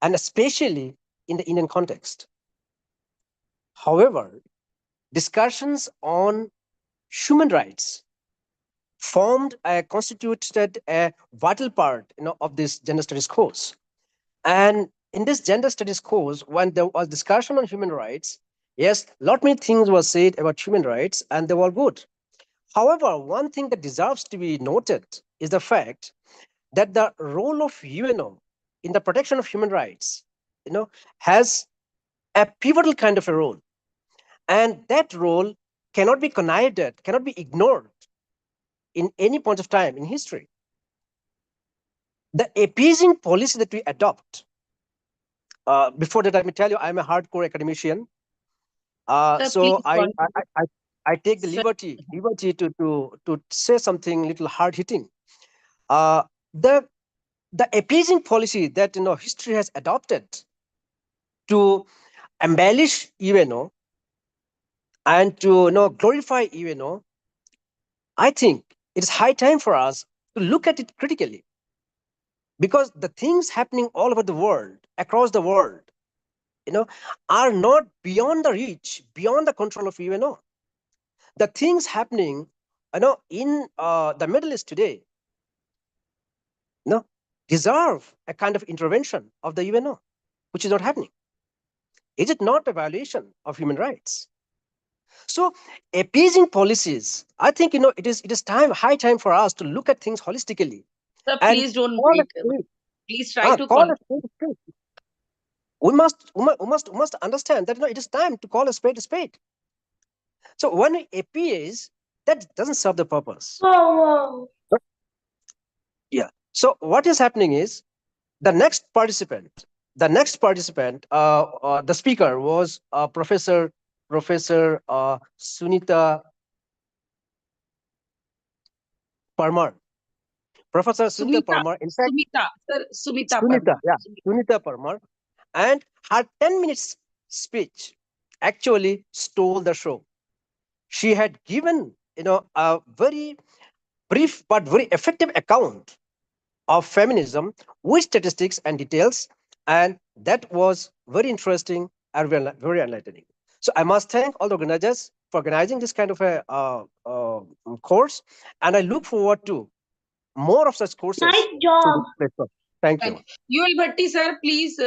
and especially in the Indian context. However, discussions on human rights constituted a vital part, of this gender studies course. And in this gender studies course, when there was discussion on human rights, yes, lot many things were said about human rights, and they were good. However, one thing that deserves to be noted is the fact that the role of UNO in the protection of human rights, has a pivotal kind of a role. And that role cannot be connived, cannot be ignored in any point of time in history. The appeasing policy that we adopt, before that, let me tell you, I'm a hardcore academician. Sir, So please I take the Sir. liberty to say something little hard hitting. The appeasing policy that history has adopted to embellish UNO and to glorify UNO, I think it's high time for us to look at it critically, because the things happening all over the world, across the world, are not beyond the reach, beyond the control of UNO. The things happening, in the Middle East today, deserve a kind of intervention of the UNO, which is not happening. Is it not a violation of human rights? So appeasing policies, I think it is high time for us to look at things holistically. Sir, And please don't call break. a spade. Please try to Call a conclude. spade. We must understand that it is time to call a spade a spade. So when we appease, that doesn't serve the purpose. Yeah. So what is happening is the next participant, the speaker was Professor Sunita Parmar. Professor Sunita Parmar, in fact, Sumita Sunita, Parmar. yeah, Sunita Parmar, and her 10 minutes speech actually stole the show. She had given, a very brief but very effective account of feminism with statistics and details, and that was very interesting and very enlightening. So I must thank all the organizers for organizing this kind of a course, and I look forward to more of such courses. Nice job. Thank you. Yuval Bhatti, sir, please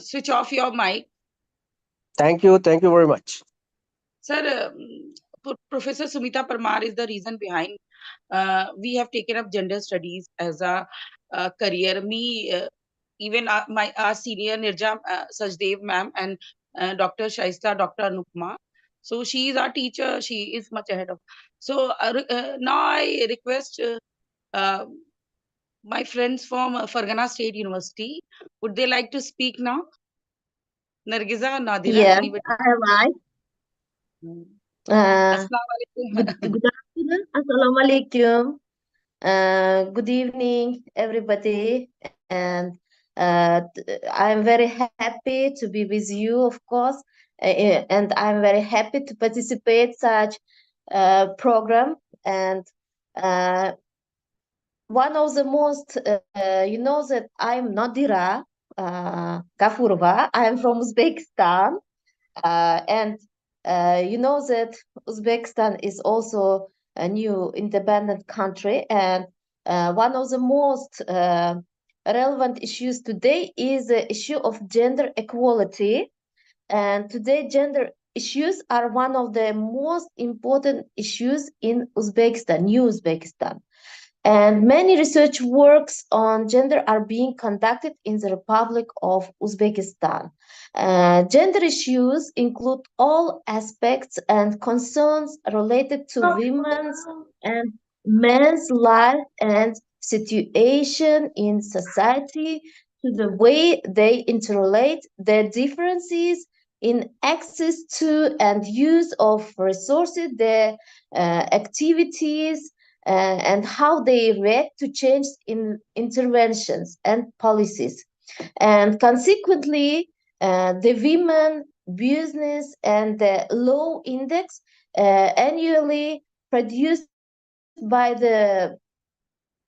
switch off your mic. Thank you very much. Sir, Professor Sumita Parmar is the reason behind we have taken up gender studies as a career. Even our senior Nirja Sajdev ma'am and Dr. Shaista, Dr. Anupma. So she is our teacher. She is much ahead of. So now I request my friends from Fargana State University. Would they like to speak now? Nargiza, Nadira, Yeah, anybody? I. Good afternoon. Assalamualaikum. Good evening, everybody. And I'm very happy to be with you, of course. And I'm very happy to participate such program. And one of the most, you know that I'm Nadira Gafurova. I'm from Uzbekistan. And you know that Uzbekistan is also a new independent country, and one of the most relevant issues today is the issue of gender equality. And today, gender issues are one of the most important issues in Uzbekistan, New Uzbekistan. And many research works on gender are being conducted in the Republic of Uzbekistan. Gender issues include all aspects and concerns related to women's and men's life and situation in society, to the way they interrelate, their differences in access to and use of resources, their activities, and how they react to change in interventions and policies. And consequently, the women business and the law index annually produced by the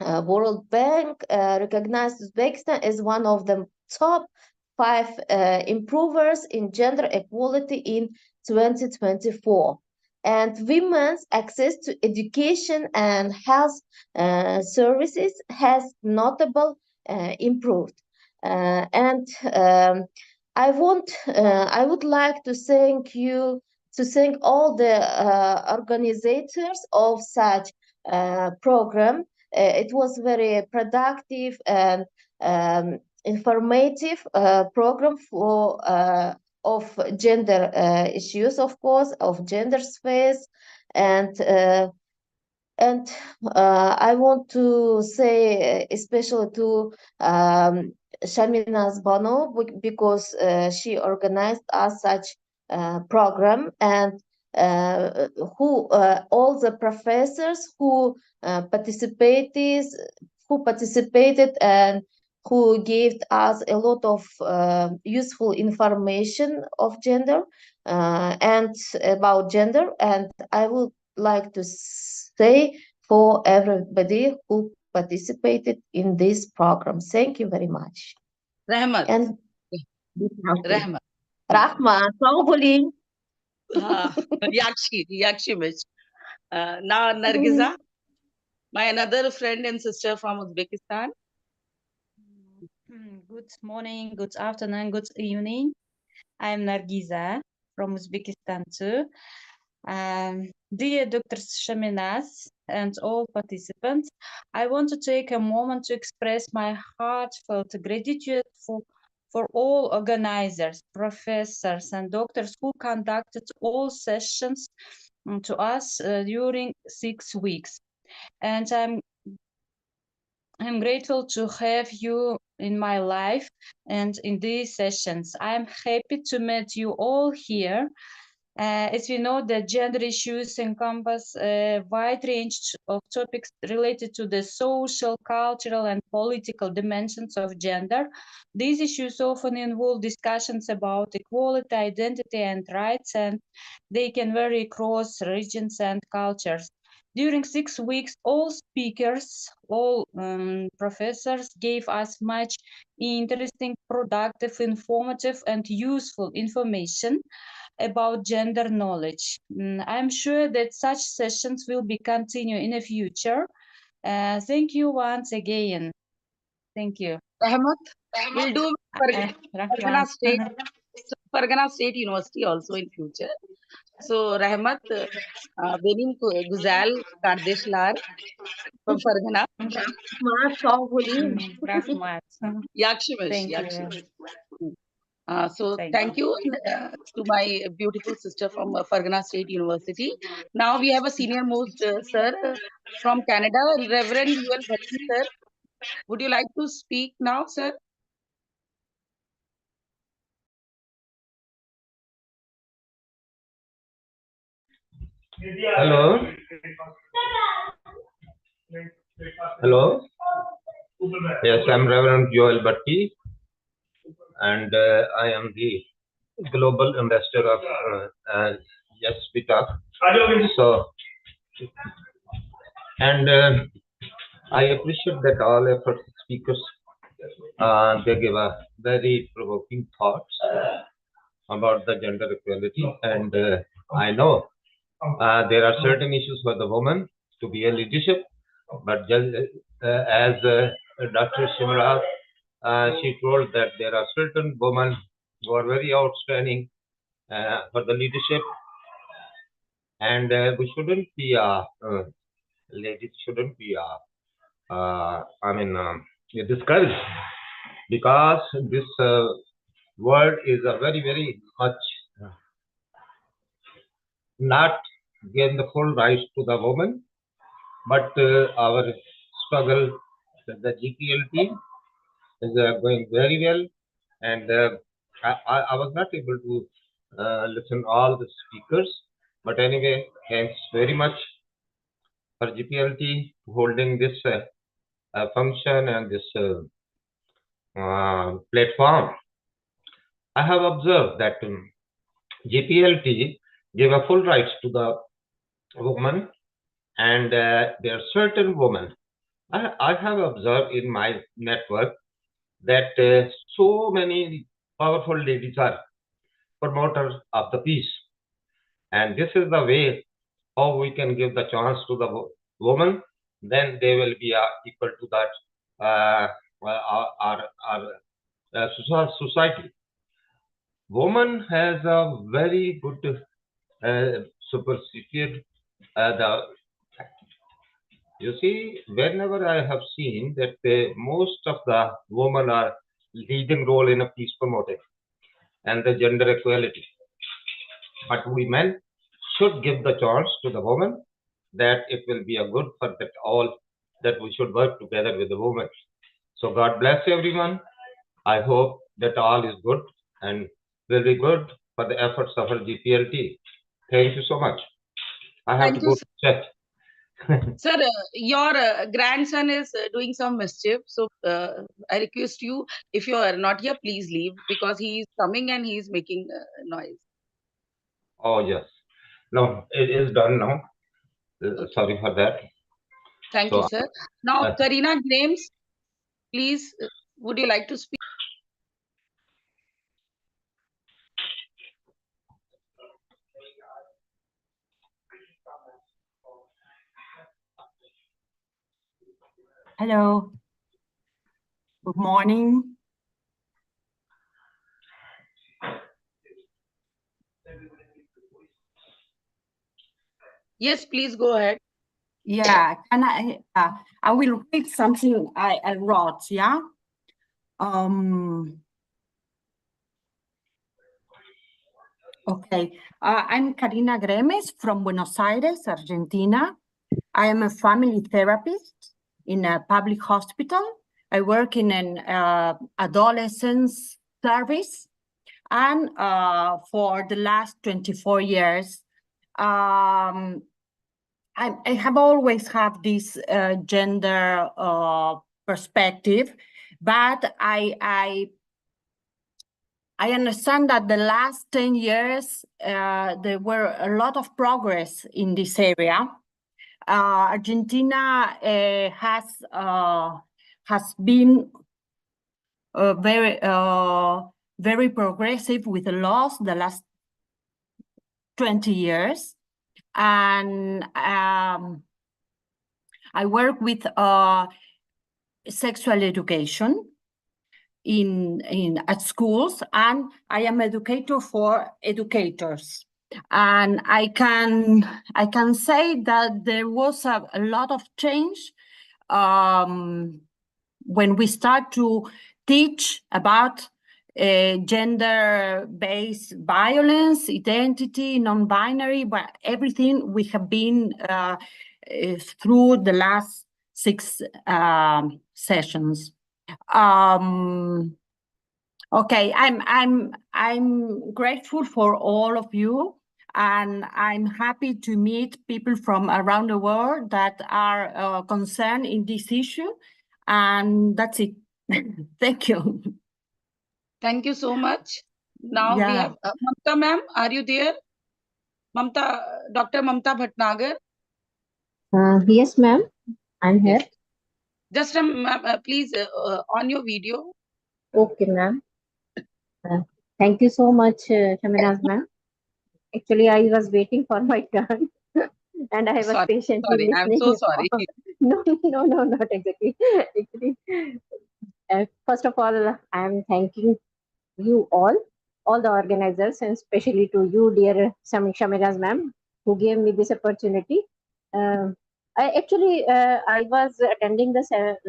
World Bank recognized Uzbekistan as one of the top 5 improvers in gender equality in 2024. And women's access to education and health services has notable improved. And I would like to thank all the organizers of such program. It was very productive and informative program for of gender issues, of course, of gender space, and I want to say especially to Shaminaz Bano, because she organized us such program, and who all the professors who participated and who gave us a lot of useful information of gender and about gender. And I would like to say for everybody who participated in this program, thank you very much. Rahmat. And Rahmat. Rahma, Saubuli. Yakshi Mich. Now Nargiza, my another friend and sister from Uzbekistan. Good morning, good afternoon, good evening. I'm Nargiza from Uzbekistan too. Dear Dr. Shaminaz and all participants, I want to take a moment to express my heartfelt gratitude for all organizers, professors, and doctors who conducted all sessions to us during 6 weeks. And I'm grateful to have you in my life and in these sessions. I'm happy to meet you all here. As we know, that gender issues encompass a wide range of topics related to the social, cultural, and political dimensions of gender. These issues often involve discussions about equality, identity, and rights, and they can vary across regions and cultures. During 6 weeks, all speakers, all professors gave us much interesting, productive, informative, and useful information about gender knowledge. I'm sure that such sessions will be continued in the future. Thank you once again. Thank you. Rahmat, we'll do Fargana State University also in future. So Rahmat, benim Guzal Kardeshlar from Fargana. Yakshi Mich, Yakshi. So thank you to my beautiful sister from Fargana State University. Now we have a senior most sir from Canada, Reverend UL Bhatti sir. Would you like to speak now, sir? Hello. Hello. Yes, I'm Reverend Joel Bhatti, and I am the global ambassador of Yes We Talk. So, and I appreciate that all efforts speakers they give a very provoking thoughts about the gender equality, and I know there are certain issues for the woman to be a leadership, but just as Dr. Shimra, she told that there are certain women who are very outstanding for the leadership, and we shouldn't be ladies shouldn't be discouraged, because this world is a very much not given the full rights to the woman, but our struggle with the GPLT is going very well, and I was not able to listen all the speakers, but anyway, thanks very much for GPLT holding this function and this platform. I have observed that GPLT gave a full rights to the woman, and there are certain women. I have observed in my network that so many powerful ladies are promoters of the peace, and this is the way how we can give the chance to the woman. Then they will be equal to that our society. Woman has a very good superseded you see, whenever I have seen that most of the women are leading role in a peace promoting and the gender equality, but we men should give the chance to the woman, that it will be a good for that all, that we should work together with the women. So God bless everyone. I hope that all is good and will be good for the efforts of our GPLT. Thank you so much. I have to go to check. Sir, your grandson is doing some mischief. So I request you, if you are not here, please leave, because he is coming and he is making noise. Oh, yes. No, it is done now. Sorry for that. Thank you, sir. Now, Karina James, please, would you like to speak? Hello. Good morning. Yes, please go ahead. Yeah, can I will read something I wrote, yeah? Okay, I'm Karina Gremes from Buenos Aires, Argentina. I am a family therapist in a public hospital. I work in an adolescence service, and for the last 24 years, I have always had this gender perspective, but I understand that the last 10 years, there were a lot of progress in this area. Argentina has been very progressive with the laws the last 20 years. And I work with sexual education at schools, and I am educator for educators. And I can say that there was a lot of change when we start to teach about gender-based violence, identity, non-binary, but everything we have been through the last 6 sessions. Okay, I'm grateful for all of you, and I'm happy to meet people from around the world that are concerned in this issue, and that's it. Thank you. Thank you so much. Now we have Mamta ma'am. Are you there? Mamta, Dr. Mamta Bhatnagar. Yes, ma'am. I'm here. Just please on your video. Okay, ma'am. Thank you so much, Shaminaz ma'am. Actually, I was waiting for my turn and I was patiently listening. I'm so sorry. No, not exactly. Actually, first of all, I am thanking you all the organizers, and especially to you, dear Shaminaz ma'am, who gave me this opportunity. I was attending the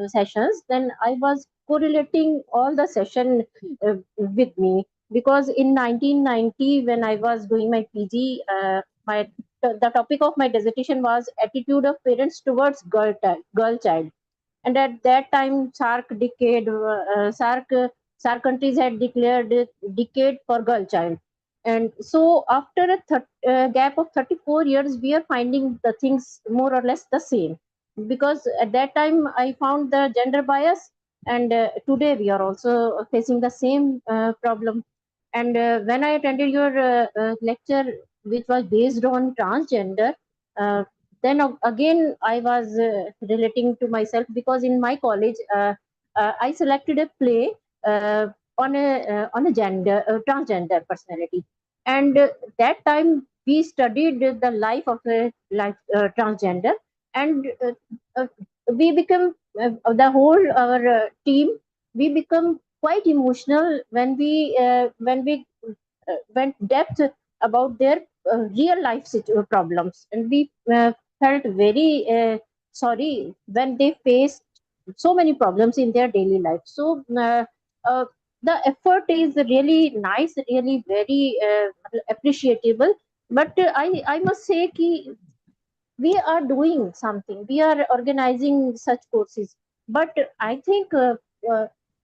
sessions, then I was correlating all the session with me, because in 1990, when I was doing my PG, the topic of my dissertation was attitude of parents towards girl child. And at that time, SARC countries had declared a decade for girl child. And so after a gap of 34 years, we are finding the things more or less the same. Because at that time, I found the gender bias, and today we are also facing the same problem. And when I attended your lecture, which was based on transgender, then again I was relating to myself, because in my college I selected a play on a transgender personality, and that time we studied the life of a transgender, and we become the whole our team, we become quite emotional when we went depth about their real life problems, and we felt very sorry when they faced so many problems in their daily life. So the effort is really nice, really very appreciable. But I must say ki we are doing something, we are organizing such courses, but I think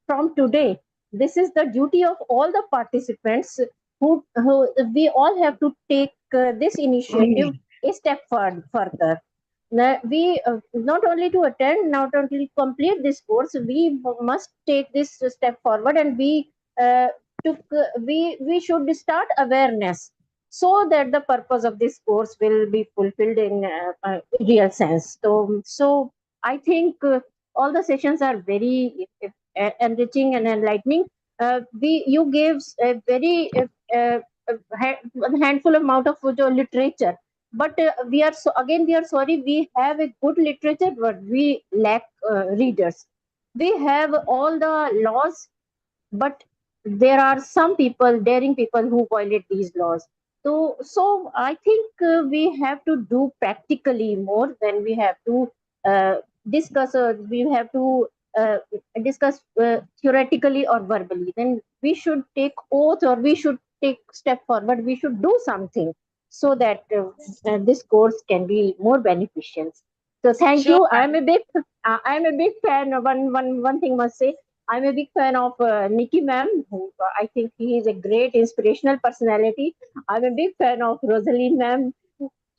from today, this is the duty of all the participants, who we all have to take this initiative a step further. Now, we not only to attend, not only complete this course, we must take this step forward, and we should start awareness, so that the purpose of this course will be fulfilled in real sense. So I think all the sessions are very enriching and enlightening. You gave a very handful amount of literature, but we are sorry, we have a good literature, but we lack readers. We have all the laws, but there are some people, daring people, who violate these laws. So I think we have to do practically more than we have to discuss. We have to discuss theoretically or verbally. Then we should take oath, or we should take step forward. We should do something, so that this course can be more beneficial. So thank you. I'm a big fan. One thing must say, I'm a big fan of Nikki ma'am, who I think he is a great inspirational personality. I'm a big fan of Rosaline ma'am,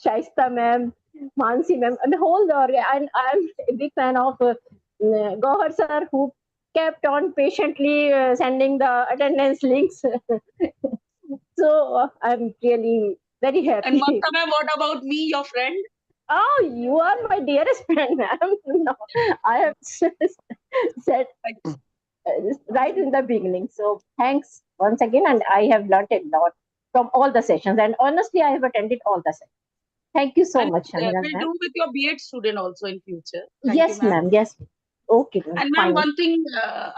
Shaista ma'am, Mansi ma'am, and the whole and I'm a big fan of Gohar sir, who kept on patiently sending the attendance links. So I'm really very happy. And Mamta ma'am, what about me, your friend? Oh, you are my dearest friend, ma'am. No, I have said right in the beginning. So thanks once again, and I have learned a lot from all the sessions. And honestly, I have attended all the sessions. Thank you so much, Shaminaz We'll ma'am. do with your B.Ed student also in future. Yes, ma'am. Yes. Okay. And ma'am, one thing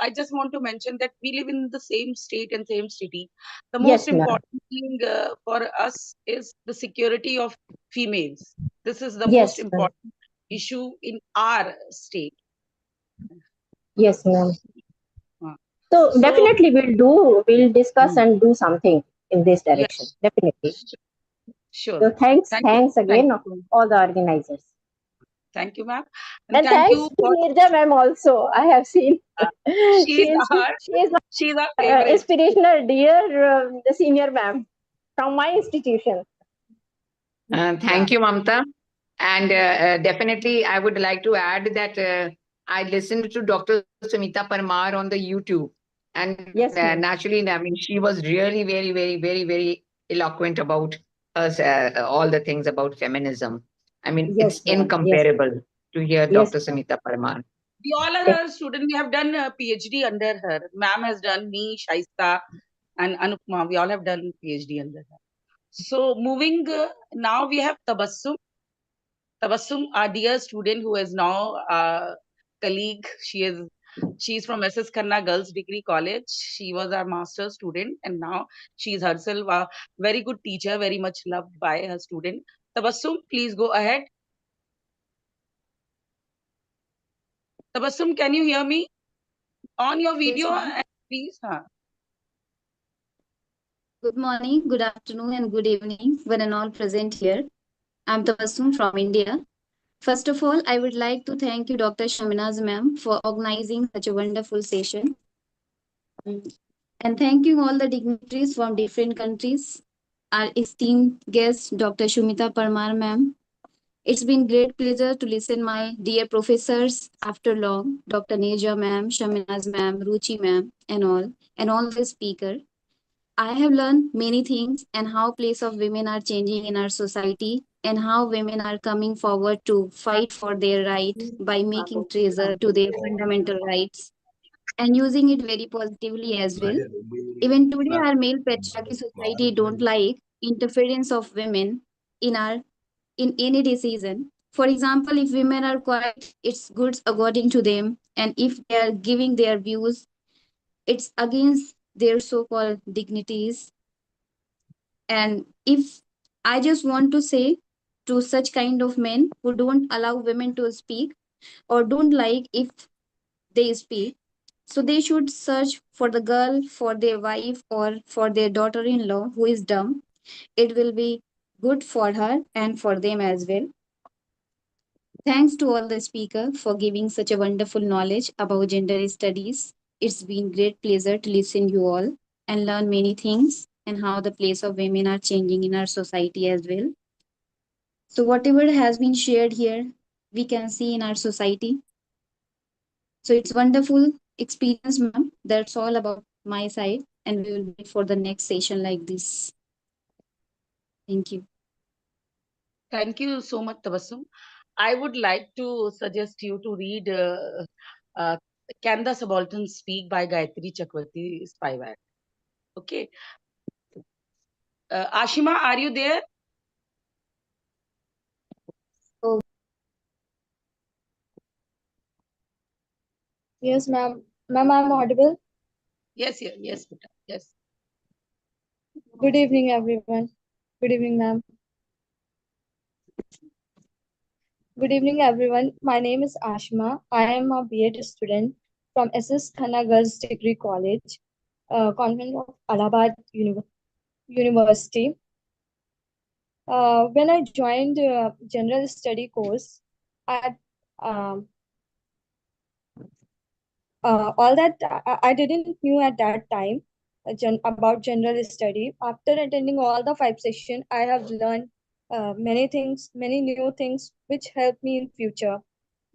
I just want to mention, that we live in the same state and same city. The most important thing for us is the security of females. This is the most important issue in our state. Yes, ma'am. So So definitely we'll discuss and do something in this direction. yes, Definitely. sure. So thanks Thank you. again Thank you. all the organizers. Thank you, ma'am. And And thank thanks you to for Nirja ma'am also. I have seen she's she is our my favorite. inspirational dear the senior ma'am from my institution. Thank you, Mamta. And definitely, I would like to add that I listened to Dr. Sumita Parmar on the YouTube. And Yes, ma'am. naturally, I mean, she was really very, very, very, very eloquent about us, all the things about feminism. I mean, it's Yes, ma'am. Yes, incomparable to hear yes. Dr. Sumita Parmar. We all are her students. We have done a PhD under her. Ma'am has done, me, Shaista, and Anupma. We all have done PhD under her. So moving now, we have Tabassum. Tabassum, our dear student who is now colleague. She's from SS Khanna Girls Degree College. She was our master's student, and now she's herself a very good teacher, very much loved by her student. Tabassum, please go ahead. Tabassum, can you hear me? On your video, and please. Good morning, good afternoon, and good evening, one and all present here. I'm Tabassum from India. First of all, I would like to thank you, Dr. Shaminaz ma'am, for organizing such a wonderful session. And thanking all the dignitaries from different countries, our esteemed guest, Dr. Shumita Parmar ma'am. It's been great pleasure to listen my dear professors after long, Dr. Neja ma'am, Shaminaz ma'am, Ruchi ma'am, and all the speaker. I have learned many things and how place of women are changing in our society and how women are coming forward to fight for their right by making treasure to their fundamental rights and using it very positively as well. Even today, our male patriarchy society don't like interference of women in any decision. For example, if women are quiet, it's good according to them, and if they are giving their views, it's against their so-called dignities. And if I just want to say to such kind of men who don't allow women to speak or don't like if they speak, so they should search for the girl, for their wife, or for their daughter-in-law who is dumb. It will be good for her and for them as well. Thanks to all the speaker for giving such a wonderful knowledge about gender studies. It's been great pleasure to listen you all and learn many things and how the place of women are changing in our society as well. So whatever has been shared here, we can see in our society. So it's wonderful experience, ma'am. That's all about my side, and we will wait for the next session like this. Thank you. Thank you so much, Tabassum. I would like to suggest you to read Can the Subaltern Speak by Gayatri Chakravarti Spivak. Okay. Ashima, are you there? Oh. Yes, ma'am. Ma'am, I'm audible? Yes, yes. Good evening, everyone. Good evening, ma'am. Good evening, everyone. My name is Ashma. I am a B.Ed student from SS Khanna Girls Degree College, Convent of Allahabad University. When I joined general study course, I all that I didn't knew at that time about general study. After attending all the 5 sessions, I have learned many things, many new things, which help me in future,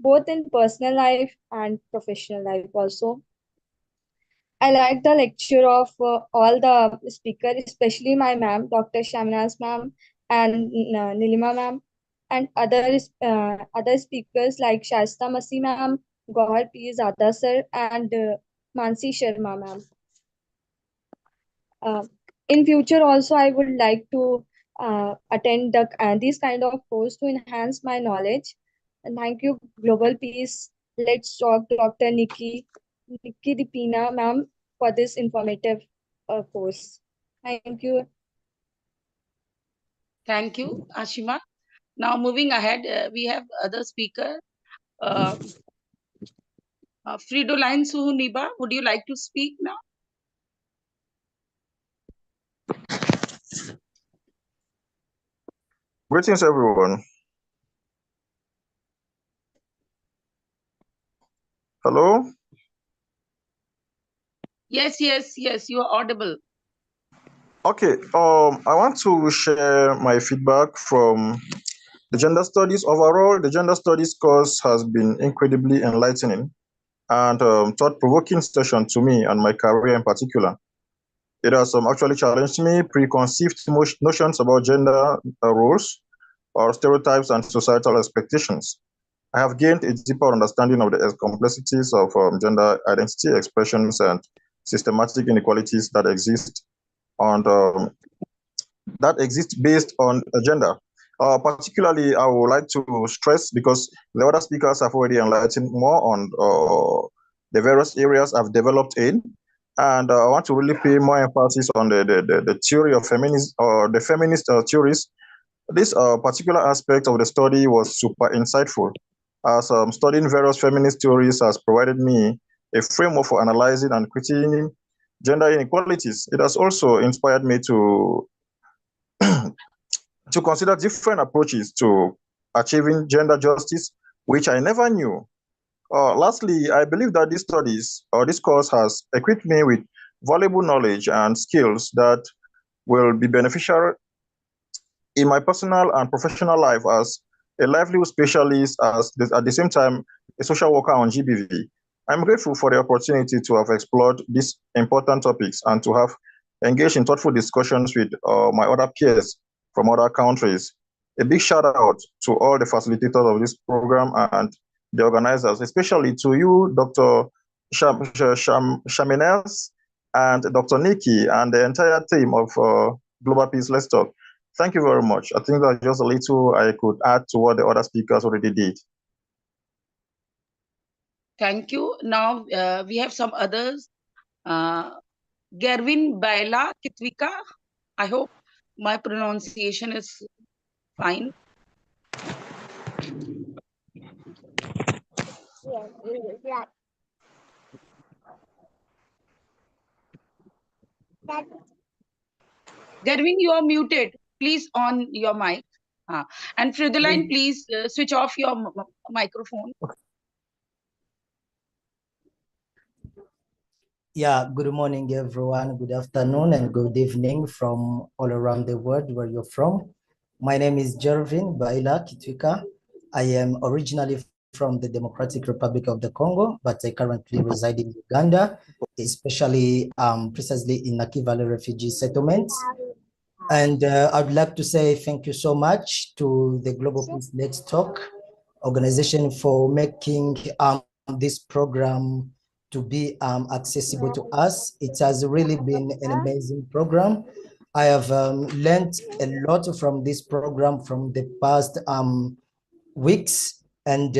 both in personal life and professional life also. I like the lecture of all the speakers, especially my ma'am, Dr. Shaminaz ma'am and Nilima ma'am, and other speakers like Shasta Masi ma'am, Gohar P. Zada sir, and Mansi Sharma ma'am. In future also, I would like to attend these kind of course to enhance my knowledge. And thank you, Global Peace. Let's talk, Dr. Nikki Dipina ma'am, for this informative course. Thank you. Thank you, Ashima. Now moving ahead, we have other speaker. Fridoline Suhuniba, would you like to speak now? Greetings, everyone. Hello? Yes, you are audible. Okay, I want to share my feedback from the gender studies. Overall, the gender studies course has been incredibly enlightening and thought-provoking session to me and my career in particular. It has actually challenged me preconceived notions about gender roles or stereotypes and societal expectations. I have gained a deeper understanding of the complexities of gender identity expressions and systematic inequalities that exist based on gender. Particularly, I would like to stress, because the other speakers have already enlightened more on the various areas I've developed in, and I want to really pay more emphasis on the theory of feminism or the feminist theories. This particular aspect of the study was super insightful, as studying various feminist theories has provided me a framework for analyzing and critiquing gender inequalities. It has also inspired me to to consider different approaches to achieving gender justice, which I never knew. Lastly, I believe that these studies or this course has equipped me with valuable knowledge and skills that will be beneficial in my personal and professional life as a livelihood specialist, at the same time, a social worker on GBV. I'm grateful for the opportunity to have explored these important topics and to have engaged in thoughtful discussions with my other peers from other countries. A big shout out to all the facilitators of this program and the organizers, especially to you, Dr. Shamenez and Dr. Nikki and the entire team of Global Peace Let's Talk. Thank you very much. I think that's just a little I could add to what the other speakers already did. Thank you. Now we have some others. Gervin Baila Kitvika. I hope my pronunciation is fine. Gervin, you are muted. Please on your mic. And Fridoline, please switch off your microphone. Yeah, good morning, everyone. Good afternoon and good evening from all around the world where you're from. My name is Gervin Baila Kitwika. I am originally from the Democratic Republic of the Congo, but I currently reside in Uganda, especially precisely in Nakivale Valley Refugee Settlement. And I'd like to say thank you so much to the Global Peace Let's Talk organization for making this program to be accessible to us. It has really been an amazing program. I have learned a lot from this program from the past weeks, and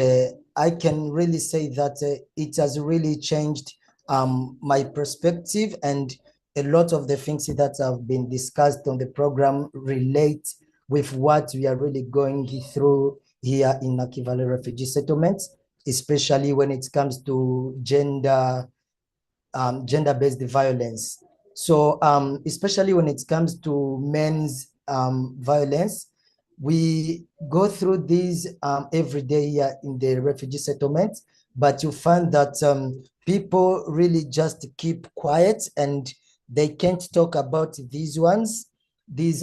I can really say that it has really changed my perspective, and a lot of the things that have been discussed on the program relate with what we are really going through here in Nakivale Refugee Settlement, especially when it comes to gender-based violence. So especially when it comes to men's violence, we go through these every day here in the refugee settlement, but you find that people really just keep quiet and they can't talk about these ones, these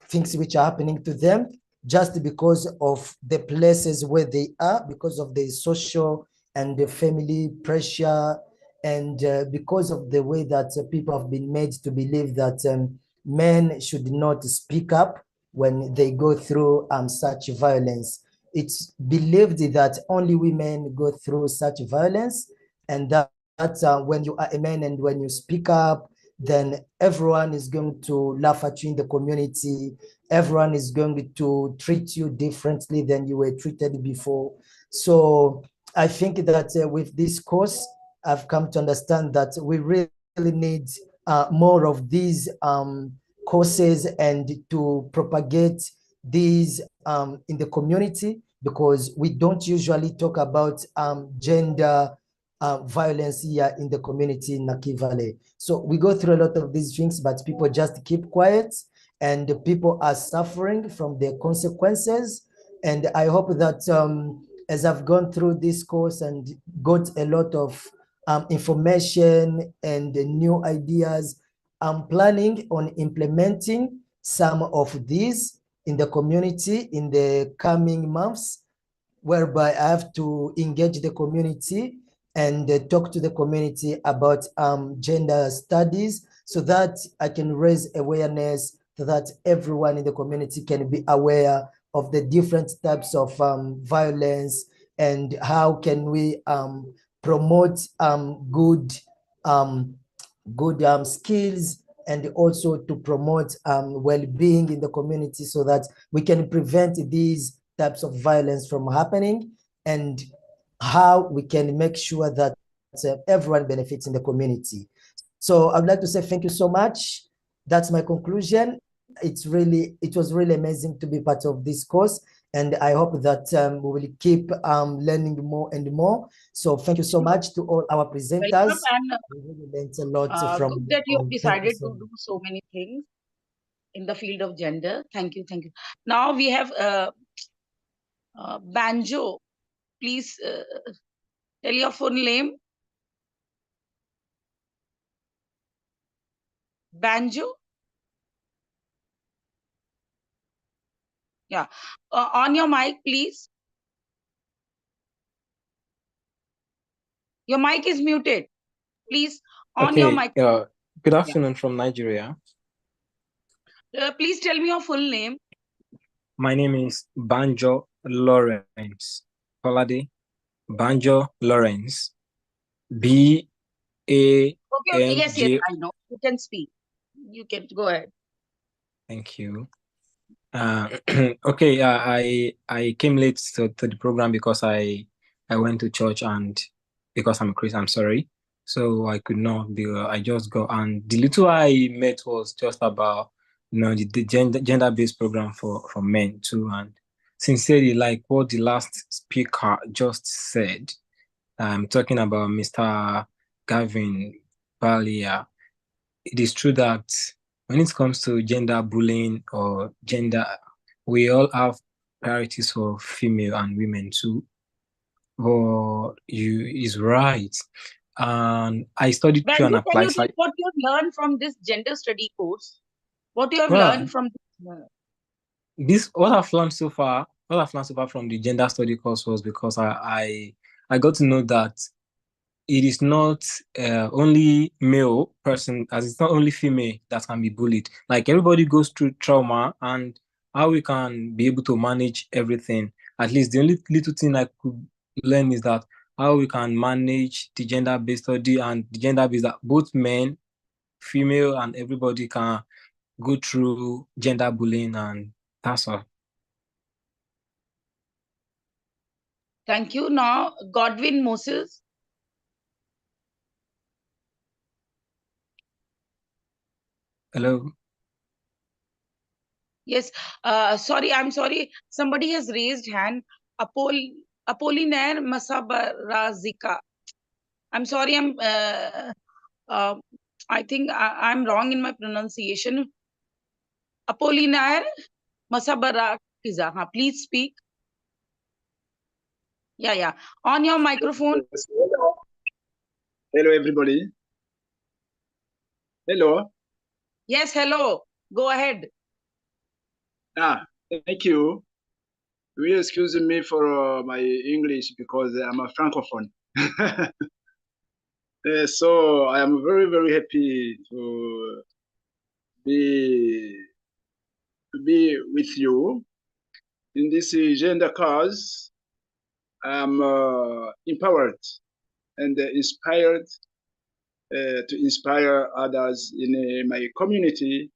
things which are happening to them, just because of the places where they are, because of the social and the family pressure, and because of the way that people have been made to believe that men should not speak up when they go through such violence. It's believed that only women go through such violence, and that when you are a man and when you speak up, then everyone is going to laugh at you in the community. Everyone is going to treat you differently than you were treated before. So I think that with this course, I've come to understand that we really need more of these courses and to propagate these in the community, because we don't usually talk about gender violence here in the community in Naki Valley. So we go through a lot of these things, but people just keep quiet, and the people are suffering from the consequences. And I hope that as I've gone through this course and got a lot of information and new ideas, I'm planning on implementing some of these in the community in the coming months, whereby I have to engage the community and talk to the community about gender studies, so that I can raise awareness, so that everyone in the community can be aware of the different types of violence, and how can we promote good skills, and also to promote well-being in the community, so that we can prevent these types of violence from happening, and how we can make sure that everyone benefits in the community. So I'd like to say thank you so much. That's my conclusion. It was really amazing to be part of this course, and I hope that we will keep learning more and more. So thank you so much to all our presenters. Welcome, We really learned a lot and good that you have thank you decided so to much. do so many things in the field of gender. Thank you, thank you. Now we have Banjo. Please tell your full name. Banjo? Yeah. On your mic, please. Your mic is muted. Please, on your mic. Good afternoon from Nigeria. Please tell me your full name. My name is Banjo Lawrence. Kolade Banjo Lawrence. B-A-N-J. Okay, yes, I know. You can speak. You can go ahead. Thank you. Okay, I came late to the program because I went to church, and because I'm a Christian, I'm sorry. So I could not be, I just go, and the little I met was just about, the gender-based program for men too. And sincerely, like what the last speaker just said, I'm talking about Mr. Gavin Balia. It is true that when it comes to gender bullying or gender, we all have priorities for female and women too. But you is right. And I studied Banjo, Q and can applied you tell what you have learned from this gender study course? What you have learned from this? What I've learned so far from the gender study course was because I got to know that it is not only male person, as it's not only female that can be bullied. Like everybody goes through trauma, and how we can be able to manage everything. At least the only little thing I could learn is that how we can manage the gender-based study, and the gender-based that both men, female, and everybody can go through gender bullying, and that's all. Thank you. Now, Godwin Moses. Hello. Yes. Sorry, I'm sorry. Somebody has raised hand. Apollinaire Masabarazika. I'm sorry. I think I'm wrong in my pronunciation. Apollinaire Masabarakiza. Please speak. Yeah. On your microphone. Hello, everybody. Hello. Yes, hello. Go ahead. Thank you. Will you excuse me for my English because I'm a Francophone. So I am very, very happy to be with you in this gender cause. I'm empowered and inspired to inspire others in my community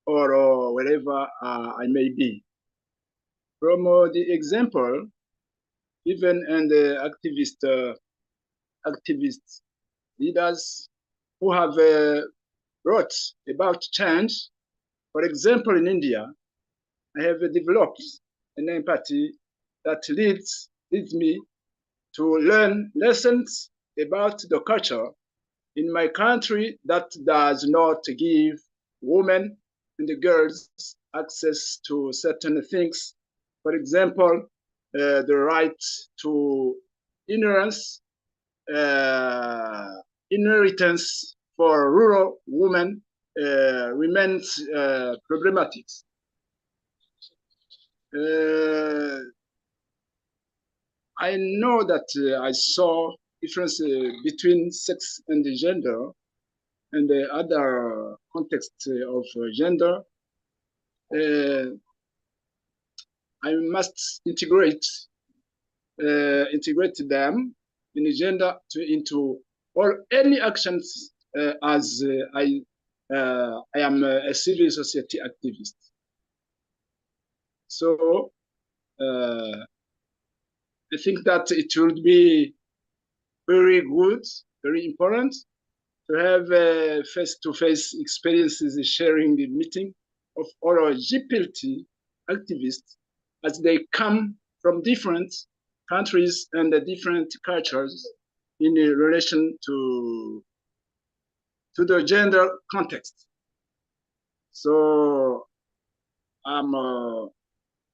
or wherever I may be. From the example given and the activist leaders who have brought about change. For example, in India, I have developed an empathy that leads me to learn lessons about the culture in my country that does not give women and the girls access to certain things. For example, the right to inheritance for rural women remains problematic. I know that I saw difference between sex and gender and the other context of gender. I must integrate them in gender into any actions as I am a civil society activist. So I think that it would be very good, very important to have face-to-face experiences sharing the meeting of all our GPLT activists as they come from different countries and different cultures in relation to the gender context. So I'm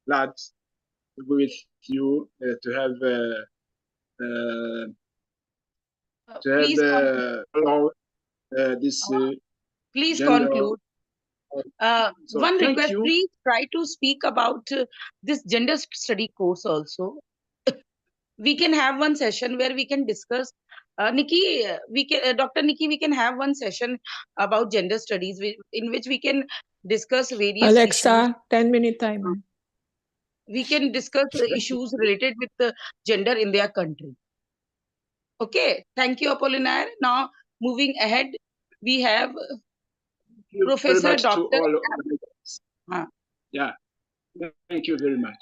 glad to be with you to have this. Please gender. conclude. So One thank request, you. please try to speak about this gender study course also. We can have one session where we can discuss. Nikki, Dr. Nikki, we can have one session about gender studies in which we can discuss various Alexa, issues. 10-minute timer. We can discuss issues related with the gender in their country. Okay, thank you, Apollinaire. Now, moving ahead, we have Professor Dr. Yeah, thank you very much.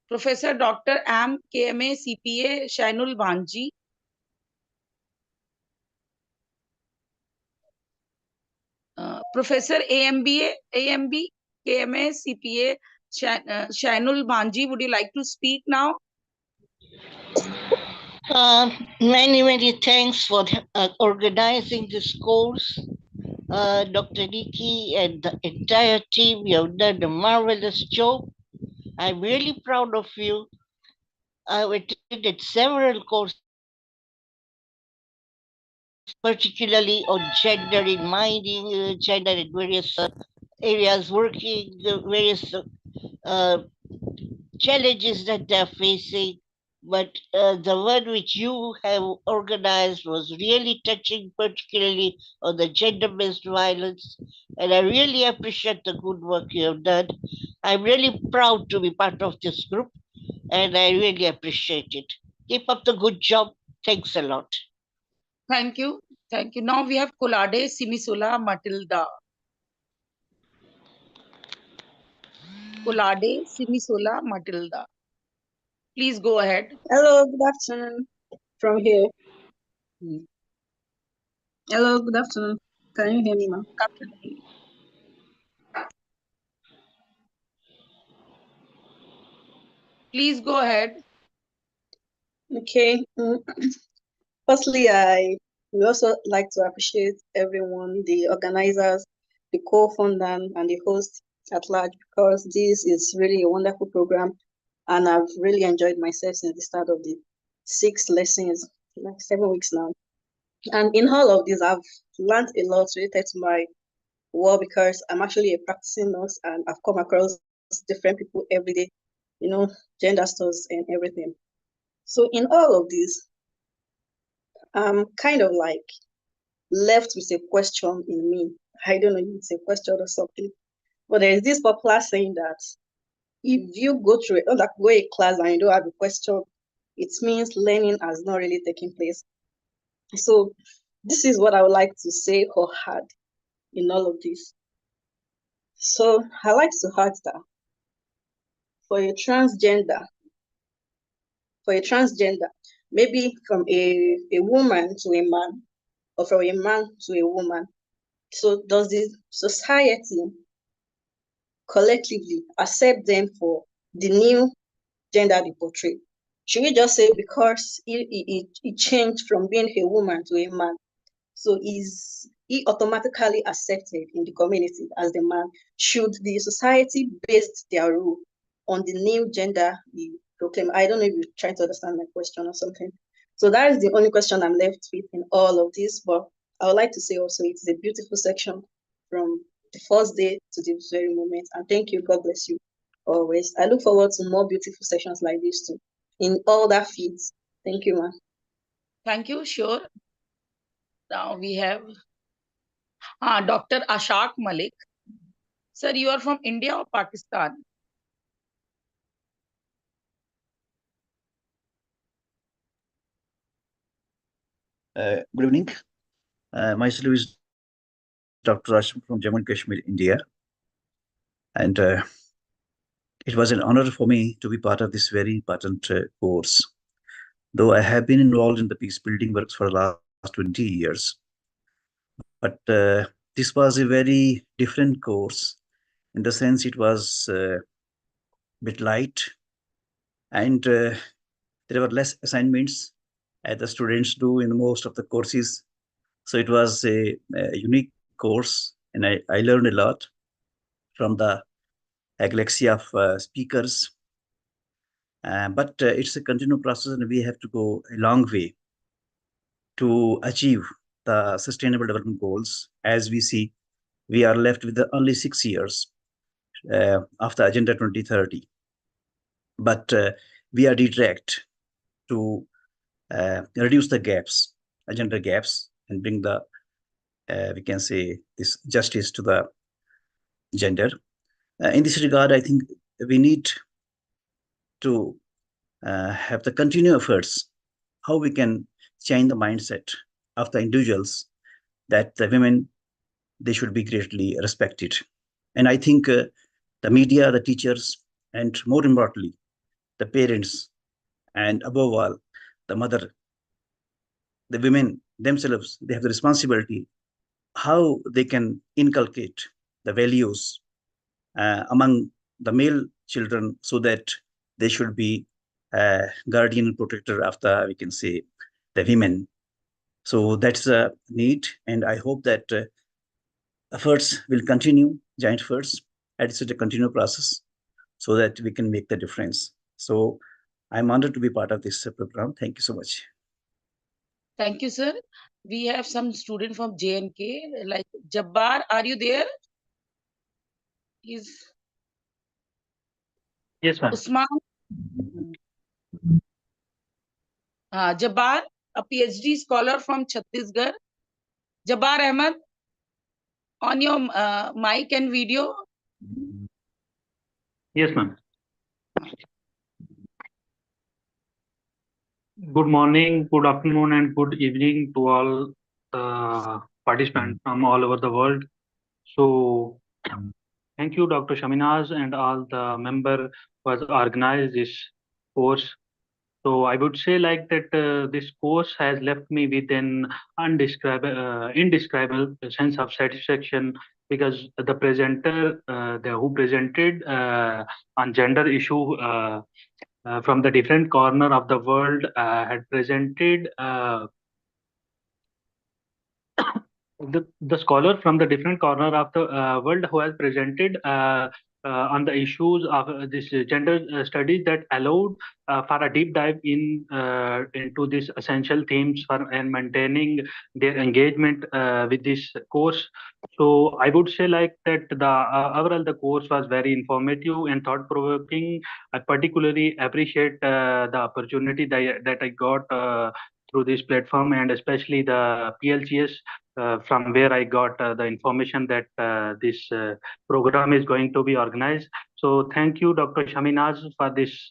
Professor Dr. M. KMA CPA Shainul Bhanji. Professor AMB KMA CPA Shainul Bhanji, would you like to speak now? Many thanks for organizing this course. Dr. Nikki and the entire team, you have done a marvelous job. I'm really proud of you. I've attended several courses, particularly on gender in mining, gender in various areas working, the various challenges that they're facing. But the one which you have organized was really touching, particularly on the gender-based violence. And I really appreciate the good work you have done. I'm really proud to be part of this group, and I really appreciate it. Keep up the good job. Thanks a lot. Thank you. Thank you. Now we have Kolade Simisola Matilda. Kolade Simisola Matilda. Please go ahead. Hello, good afternoon from here. Hello, good afternoon. Can you hear me, ma'am? Please go ahead. Okay. Firstly, I would also like to appreciate everyone, the organizers, the co-founder, and the host at large, because this is really a wonderful program, and I've really enjoyed myself since the start of the 6 lessons, like 7 weeks now. And in all of this, I've learned a lot related to my work because I'm actually a practicing nurse, and I've come across different people every day, you know, gender studies and everything. So in all of this, I'm kind of like left with a question in me. I don't know if it's a question or something, but there is this popular saying that if you go through a class and you don't have a question, it means learning has not really taken place. So this is what I would like to say or add in all of this. So I like to add that for a transgender, maybe from a woman to a man, or from a man to a woman. So does the society collectively accept them for the new gender they portray? should we just say because he changed from being a woman to a man, so is he automatically accepted in the community as the man? Should the society base their rule on the new gender he proclaimed? I don't know if you're trying to understand my question or something. So that is the only question I'm left with in all of this. But I would like to say also it's a beautiful section from the first day to this very moment. And thank you. God bless you always. I look forward to more beautiful sessions like this too in all that feeds. Thank you, ma'am. Thank you. Sure. Now we have Dr. Ashaq Malik. Sir, you are from India or Pakistan? Good evening. Myself is Dr. Ashim from Jammu and Kashmir, India. And it was an honor for me to be part of this very important course. Though I have been involved in the peace building works for the last 20 years. But this was a very different course in the sense it was a bit light and there were less assignments as the students do in most of the courses. So it was a unique course and I learned a lot from the galaxy of speakers. But it's a continual process and we have to go a long way to achieve the Sustainable Development Goals. As we see, we are left with only 6 years after Agenda 2030. But we are detract to reduce the gaps, agenda gaps, and bring the, we can say, this justice to the gender. In this regard, I think we need to have the continued efforts, how we can change the mindset of the individuals that the women, they should be greatly respected. And I think the media, the teachers, and more importantly, the parents, and above all, the mother, the women themselves, they have the responsibility how they can inculcate the values among the male children so that they should be guardian and protector of the, we can say, the women. So that's a need, and I hope that efforts will continue, giant efforts, and it's a continual process so that we can make the difference. So I'm honored to be part of this program. Thank you so much. Thank you, sir. We have some student from JNK, like Jabbar. Are you there? Yes, ma'am. Usman. Jabbar, a PhD scholar from Chhattisgarh. Jabbar Ahmed, on your mic and video. Yes, ma'am. Good morning, good afternoon, and good evening to all participants from all over the world. So, thank you, Dr. Shaminaz, and all the members who has organized this course. So I would say like that this course has left me with an indescribable sense of satisfaction because the presenter, who presented on gender issue from the different corner of the world had presented the scholar from the different corner of the world who has presented on the issues of this gender studies that allowed for a deep dive into these essential themes for and maintaining their engagement with this course. So I would say like that overall the course was very informative and thought-provoking. I particularly appreciate the opportunity that I got through this platform, and especially the PLCS from where I got the information that this program is going to be organized. So thank you, Dr. Shaminaz, for this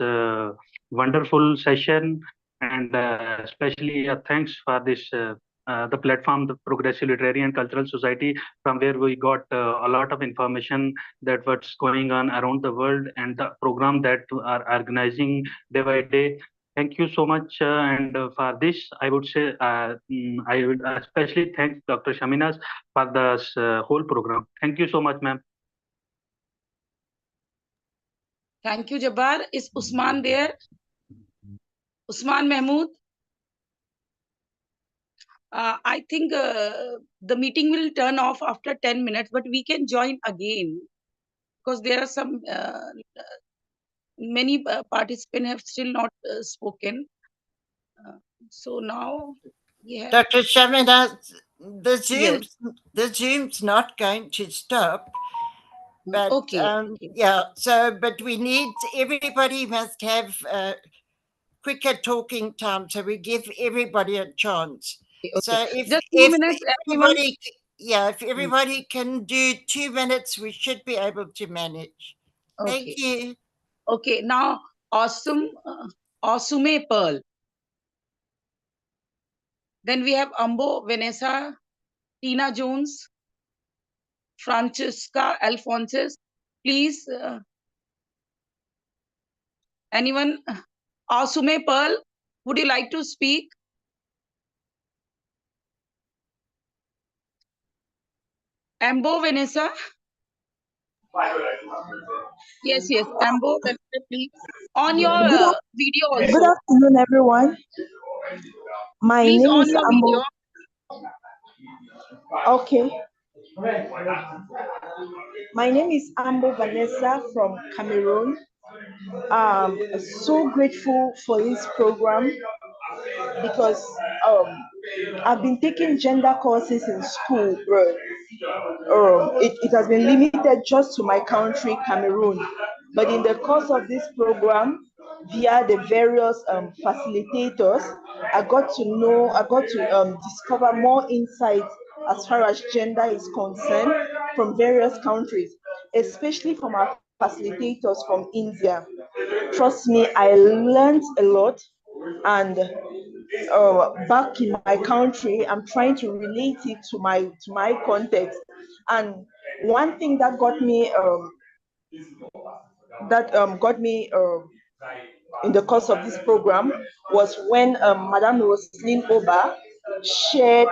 wonderful session, and especially thanks for this the platform, the Progressive Literary and Cultural Society, from where we got a lot of information that what's going on around the world and the program that are organizing day by day. Thank you so much, and for this, I would say I would especially thank Dr. Shaminaz for this whole program. Thank you so much, ma'am. Thank you, Jabbar. Is Usman there? Usman Mahmood. I think the meeting will turn off after 10 minutes, but we can join again because there are some many participants have still not spoken. So now, yeah. Dr. Shamina, the Zoom's not going to stop. But okay. yeah, so but we need, everybody must have quicker talking time, so we give everybody a chance. Okay. So if Just 2 minutes, everyone. if everybody can do 2 minutes, we should be able to manage. Thank you. Okay, now Awesome Pearl. Then we have Ambo, Vanessa, Tina Jones, Francesca Alphonsus. Please, anyone? Awesome Pearl, would you like to speak? Ambo, Vanessa. Yes, Ambo, Vanessa, please. On your video also. Good afternoon, everyone. My please name on is your Ambo. video. Okay. My name is Ambo Vanessa from Cameroon. I'm so grateful for this program because I've been taking gender courses in school. It has been limited just to my country, Cameroon. But in the course of this program, via the various facilitators, I got to discover more insights as far as gender is concerned from various countries, especially from our facilitators from India. Trust me, I learned a lot, and back in my country, I'm trying to relate it to my context. And one thing that got me in the course of this program was when Madame Roslyn Oba shared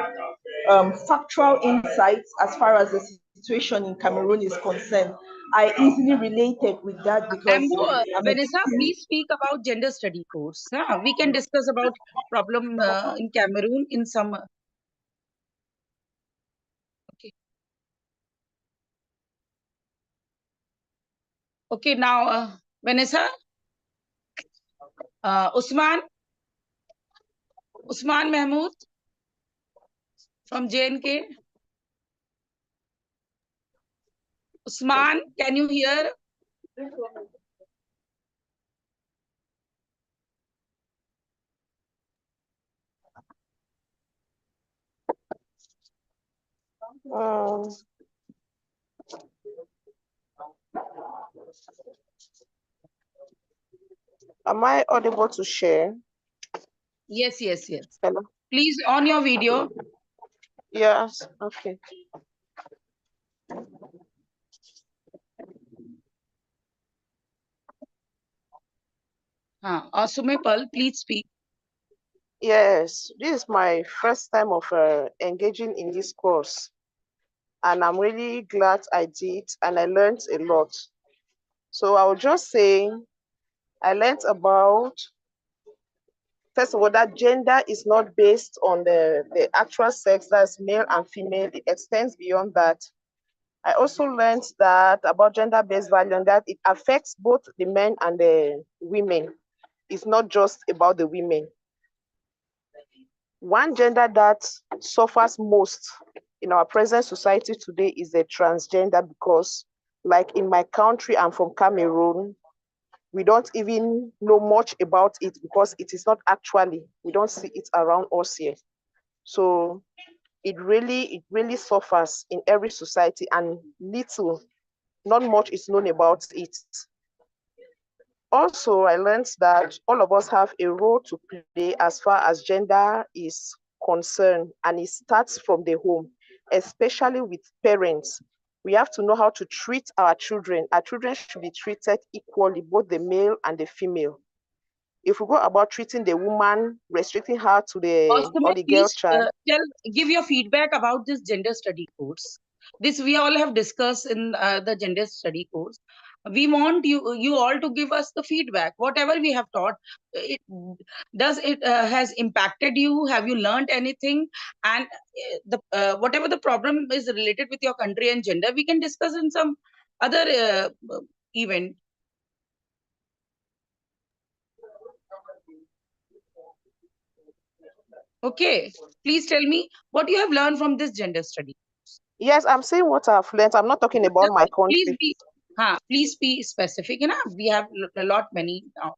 factual insights as far as the situation in Cameroon is concerned. I easily related with that because Ambo, Vanessa, please speak about gender study course. We can discuss about problem in Cameroon in some. Okay. Okay, now Vanessa, Usman Mahmood from JNK. Usman, can you hear? Am I audible to share? Yes. Hello. Please on your video. Yes. Okay. Asume Pearl, please speak. Yes, this is my first time of engaging in this course, and I'm really glad I did, and I learned a lot. So I will just say, I learned about, first of all, that gender is not based on the actual sex, that's male and female. It extends beyond that. I also learned that about gender-based violence, that it affects both the men and the women. It's not just about the women. One gender that suffers most in our present society today is the transgender, because like in my country, I'm from Cameroon, we don't even know much about it because it is not actually, we don't see it around us here. So it really suffers in every society, and not much is known about it. Also, I learned that all of us have a role to play as far as gender is concerned, and it starts from the home, especially with parents. We have to know how to treat our children. Our children should be treated equally, both the male and the female. If we go about treating the woman, restricting her to the girl child. Give your feedback about this gender study course. This we all have discussed in the gender study course. We want you all to give us the feedback. Whatever we have taught, it has impacted you? Have you learned anything? And whatever the problem is related with your country and gender, we can discuss in some other event. Okay, please tell me what you have learned from this gender study. Yes, I'm saying what I've learned. I'm not talking about my country. Please be specific enough. We have a lot many now.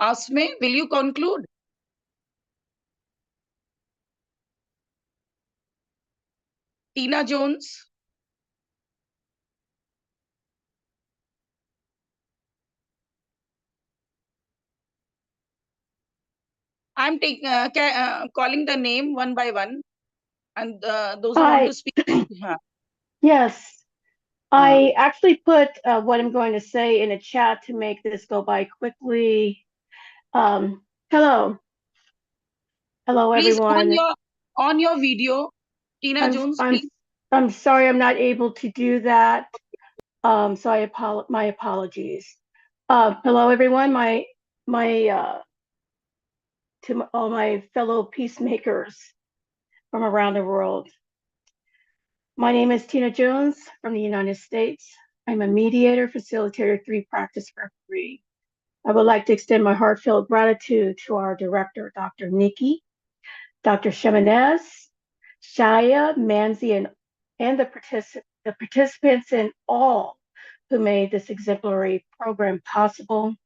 Asme, will you conclude? Tina Jones. I'm calling the name one by one, and those who want to speak. Yes, I actually put what I'm going to say in a chat to make this go by quickly. Hello, Please, everyone. on your video, Tina Jones, please. I'm sorry, I'm not able to do that. So my apologies. Hello, everyone. To all my fellow peacemakers from around the world. My name is Tina Jones from the United States. I'm a mediator, facilitator, 3 practice referee. I would like to extend my heartfelt gratitude to our director, Dr. Nikki, Dr. Sheminez, Shaya, Manzi, and the participants and all who made this exemplary program possible.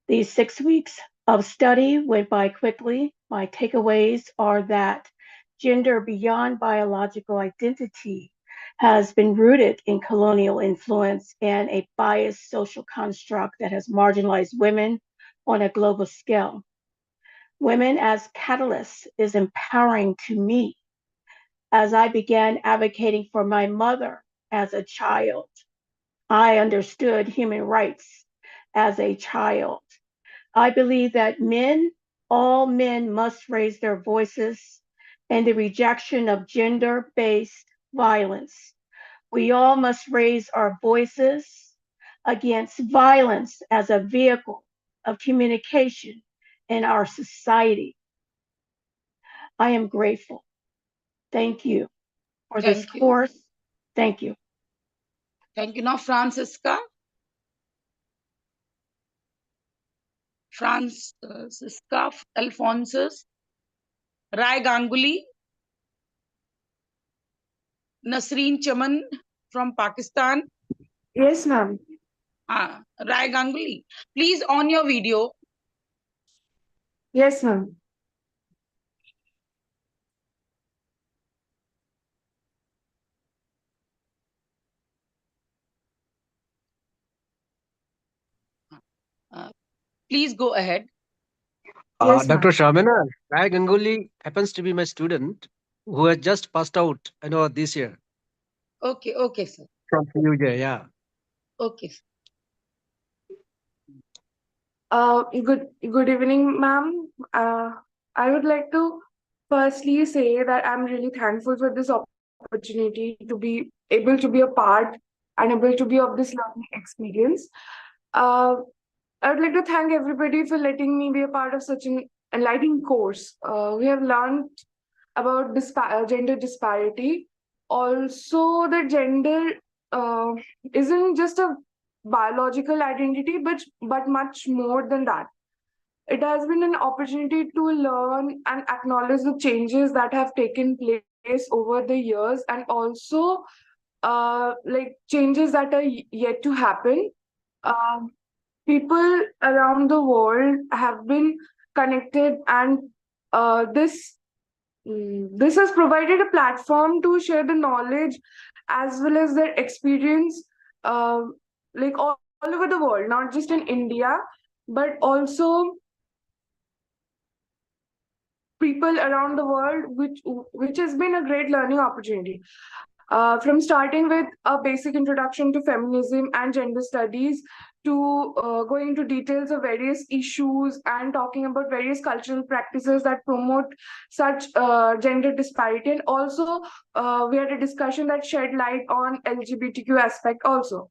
These 6 weeks of study went by quickly. My takeaways are that gender beyond biological identity has been rooted in colonial influence and a biased social construct that has marginalized women on a global scale. Women as catalysts is empowering to me. As I began advocating for my mother as a child, I understood human rights as a child. I believe that all men must raise their voices in the rejection of gender-based violence. We all must raise our voices against violence as a vehicle of communication in our society. I am grateful. Thank you for this course. Thank you. Thank you. Now, Francisca. Francisca Alphonsus, Rai Ganguly, Nasreen Chaman from Pakistan. Yes, ma'am. Rai Ganguly, please on your video. Yes, ma'am. Please go ahead. Yes, Dr. Shamina, Rai Ganguly happens to be my student who has just passed out, this year. Okay, sir. From UJ, yeah. Okay. Good evening, ma'am. I would like to firstly say that I'm really thankful for this opportunity to be able to be a part and able to be of this learning experience. I would like to thank everybody for letting me be a part of such an enlightening course. We have learned about gender disparity. Also, that gender isn't just a biological identity, but much more than that. It has been an opportunity to learn and acknowledge the changes that have taken place over the years, and also like changes that are yet to happen. People around the world have been connected, and this has provided a platform to share the knowledge as well as their experience, like all over the world, not just in India, but also people around the world, which has been a great learning opportunity. From starting with a basic introduction to feminism and gender studies to going into details of various issues and talking about various cultural practices that promote such gender disparity. And also, we had a discussion that shed light on LGBTQ aspect also.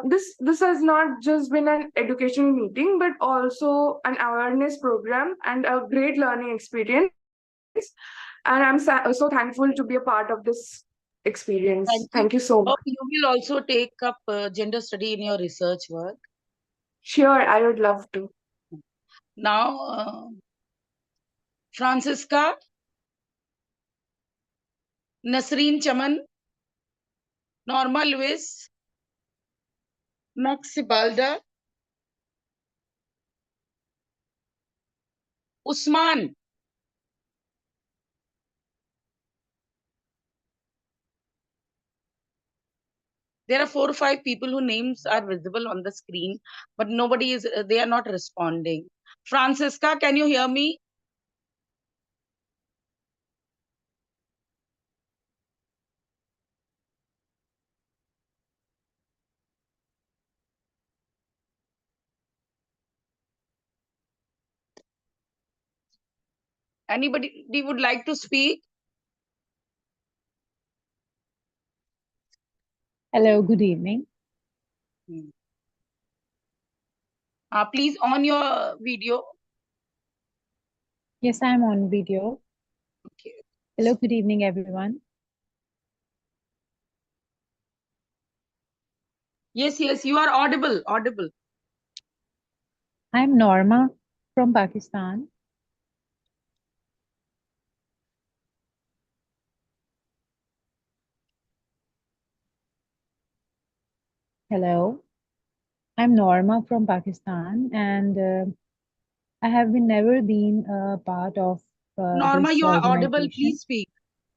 This has not just been an educational meeting, but also an awareness program and a great learning experience. And I'm so thankful to be a part of this experience. Thank you so much. You will also take up gender study in your research work. Sure, I would love to. Now, Francisca, Nasreen Chaman, Norma Lewis, Max Sibalda, Usman. There are 4 or 5 people whose names are visible on the screen, but nobody is, they are not responding. Francisca, can you hear me? Anybody would like to speak? Hello, good evening. Please on your video. Yes, I'm on video. Okay. Hello, good evening, everyone. Yes, you are audible. I'm Norma from Pakistan. Hello, I'm Norma from Pakistan, and I have never been a part of Norma, this you are audible. organization. Please speak.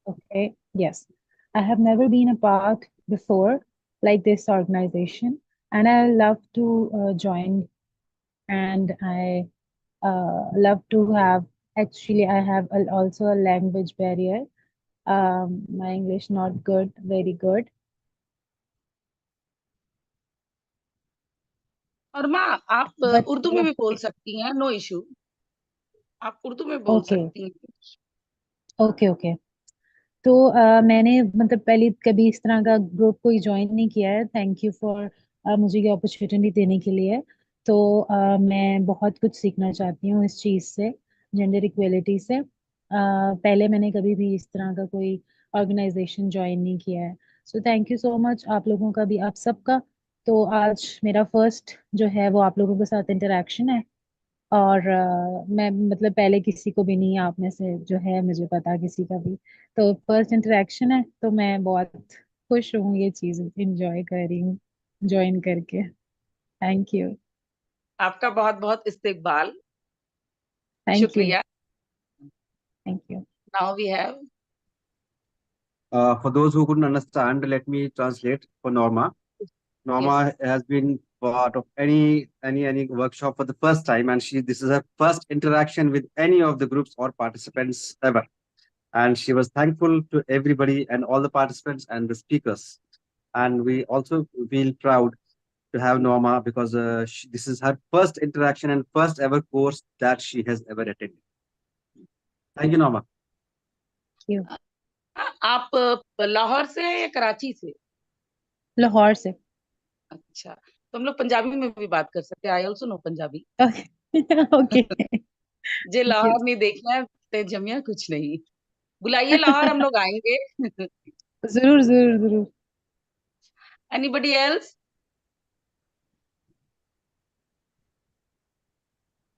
Okay, yes. I have never been a part before like this organization, and I love to join, and I love to have, actually, I have also a language barrier. My English not good, very good. Norma, आप उर्दू में भी बोल सकती हैं, no issue. आप उर्दू में बोल सकती हैं. ओके. तो मैंने मतलब पहले कभी इस तरह का ग्रुप कोई ज्वाइन नहीं किया है. थैंक यू फॉर मुझे ये अपॉर्चुनिटी देने के लिए. तो मैं बहुत कुछ सीखना चाहती हूँ इस चीज़ से, जेंडर इक्वेलिटी से. पहले मैंने कभी भी इस तरह का कोई ऑर्गेनाइजेशन ज्वाइन नहीं किया है. So thank you so much आप लोगों का भी, आप सबका. तो आज मेरा फर्स्ट जो है वो आप लोगों के साथ इंटरेक्शन है, और मैं मतलब पहले किसी को भी नहीं, आप में से जो है मुझे पता किसी का भी, तो फर्स्ट इंटरेक्शन है. तो मैं बहुत खुश हूँ ये चीज़ एंजॉय कर रही हूँ ज्वाइन करके. Thank you. आपका बहुत बहुत इस्तकबाल. शुक्रिया. Thank you. Now we have. For those who couldn't understand, let me translate for Norma. Norma has been part of any workshop for the first time, and this is her first interaction with any of the groups or participants ever. And she was thankful to everybody and all the participants and the speakers. And we also feel proud to have Norma because this is her first interaction and first ever course that she has ever attended. Thank you, Norma. Thank you. आप लाहौर से या कराची से? लाहौर से. अच्छा, तो हम लोग पंजाबी में भी बात कर सकते हैं. I also know Punjabi. Okay. जे लाहौर नहीं देखना है ते जमिया कुछ नहीं. बुलाइए लाहौर, हम लोग आएंगे. जरूर. Anybody else?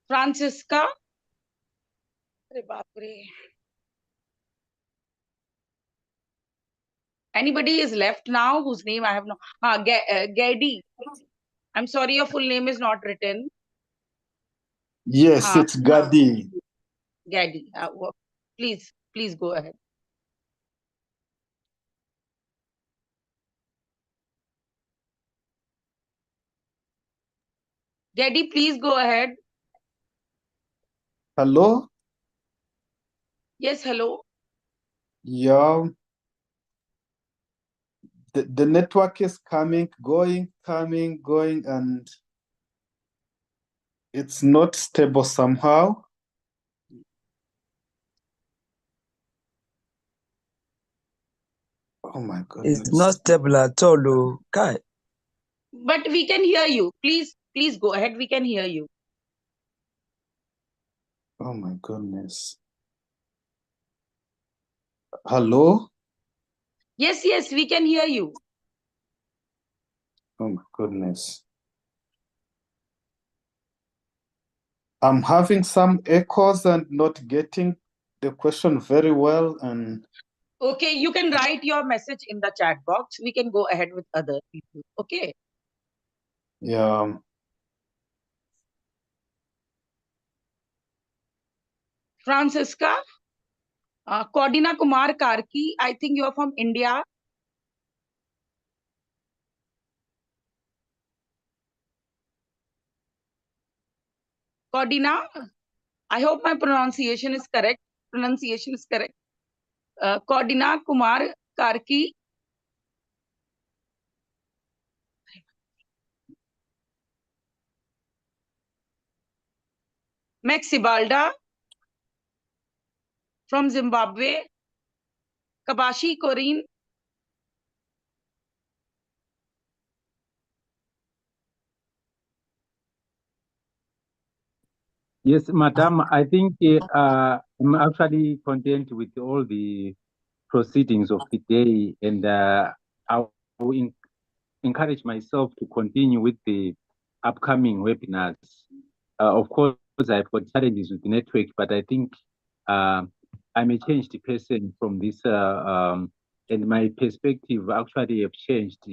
Francisca? अरे बाप रे. Anybody is left now whose name I have no. Gadi. I'm sorry, your full name is not written. Yes, it's Gadi. Gadi. Please go ahead. Gadi, please go ahead. Hello? Yes, hello. Yeah. the network is coming, going, and it's not stable somehow. Oh my goodness. It's not stable at all, oh, Kai. But we can hear you. Please go ahead. We can hear you. Oh my goodness. Hello? Yes, we can hear you. Oh my goodness. I'm having some echoes and not getting the question very well. And Okay, you can write your message in the chat box. We can go ahead with other people. Okay. yeah. Francisca, Cordina Kumar Karki, I think you are from India. Cordina, I hope my pronunciation is correct. Cordina Kumar Karki. Max Ibalda from Zimbabwe. Kabashi Corinne. Yes, Madam, I think I'm actually content with all the proceedings of the day, and I will encourage myself to continue with the upcoming webinars. Of course, I've got challenges with the network, but I think I'm a changed person from this, and my perspective actually have changed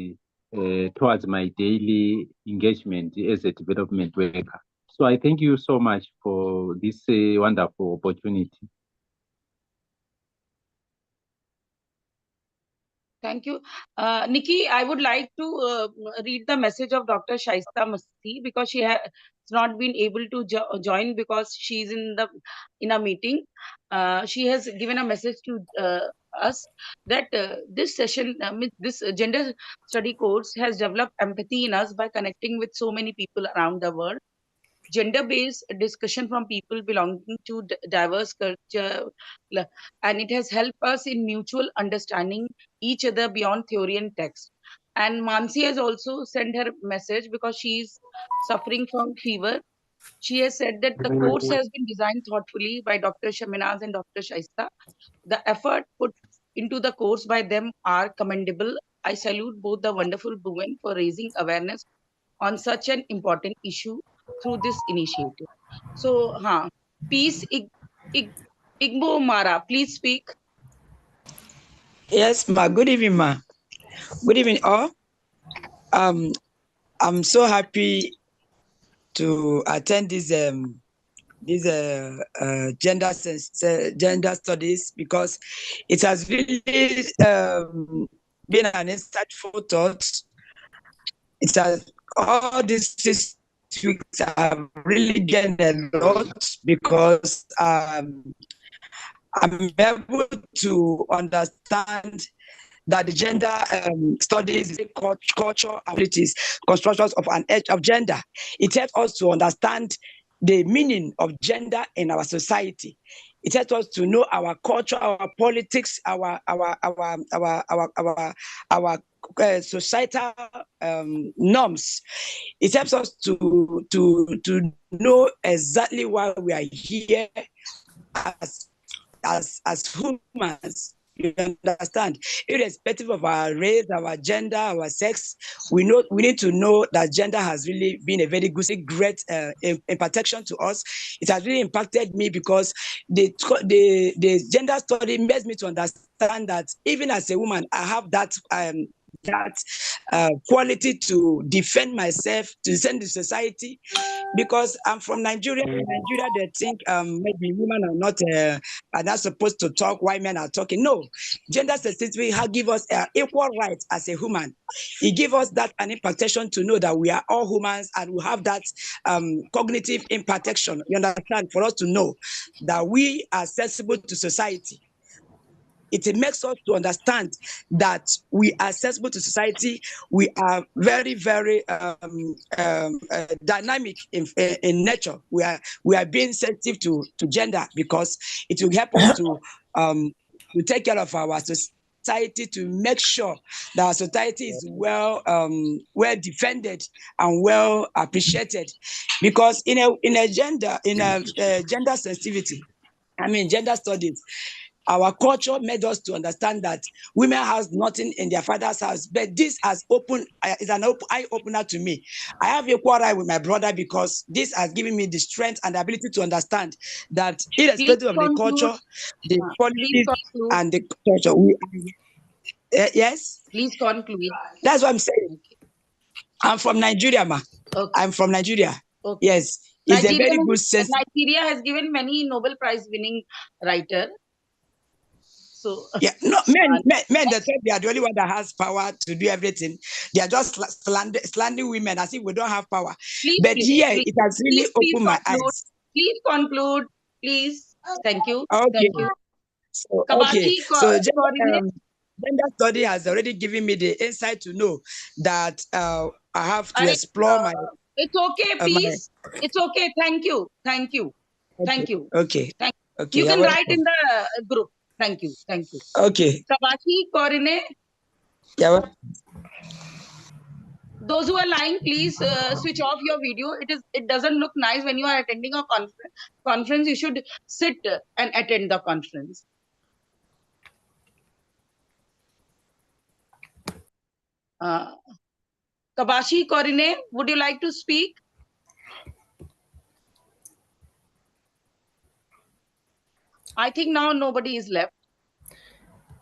towards my daily engagement as a development worker. So I thank you so much for this wonderful opportunity. Thank you. Nikki, I would like to read the message of Dr. Shaista Masti because she has not been able to join because she's in a meeting. She has given a message to us that this session, this gender study course has developed empathy in us by connecting with so many people around the world. Gender-based discussion from people belonging to diverse culture, and it has helped us in mutual understanding each other beyond theory and text. And Mansi has also sent her message because she's suffering from fever. She has said that the course has been designed thoughtfully by Dr. Shaminaz and Dr. Shaista. The effort put into the course by them are commendable. I salute both the wonderful women for raising awareness on such an important issue through this initiative. So, Peace Igbo Mara, please speak. Yes, ma. Good evening, ma. Good evening, all. I'm so happy to attend this gender studies because it has really been an insightful thought. It has all these 6 weeks I've really gained a lot because I'm able to understand that the gender studies, culture, abilities, constructions of an edge of gender. It helps us to understand the meaning of gender in our society. It helps us to know our culture, our politics, our societal norms. It helps us to know exactly why we are here as humans. You understand? Irrespective of our race, our gender, our sex, we need to know that gender has really been a very good, great impartation to us. It has really impacted me because the gender study makes me to understand that even as a woman, I have that quality to defend myself, to defend the society, because I'm from Nigeria. In Nigeria, they think maybe women are not supposed to talk while men are talking. No, gender sensitivity give us equal rights as a human. It gives us that an impartation to know that we are all humans and we have that cognitive impartation. You understand? For us to know that we are accessible to society. it makes us to understand that we are accessible to society. We are very, very dynamic in nature. We are being sensitive to gender, because it will help us to take care of our society, to make sure that our society is well defended and well appreciated. Because in a gender sensitivity, gender studies, our culture made us to understand that women has nothing in their father's house. But this has is an eye opener to me. I have a quarrel with my brother, because this has given me the strength and the ability to understand that irrespective of the culture, the politics, and the culture, yes? Please conclude. That's what I'm saying. I'm from Nigeria, ma. Okay. I'm from Nigeria. Okay. Yes. It's a very good sense. Nigeria has given many Nobel Prize winning writer. So yeah, no, men that say they are the only one that has power to do everything. They are just slandering women as if we don't have power. But here, it has really opened my eyes. Please conclude, please. Thank you. Okay. Thank you. So, okay. So gender study has already given me the insight to know that I have to explore my. It's okay, please. It's okay. Thank you. Thank you. Okay. Thank you. Okay. Okay. You can write in the group. Thank you. Thank you. Okay. Kabashi, Korine. Yeah. Those who are lying, please switch off your video. It doesn't look nice when you are attending a conference. You should sit and attend the conference. Kabashi, Korine, would you like to speak? I think now nobody is left.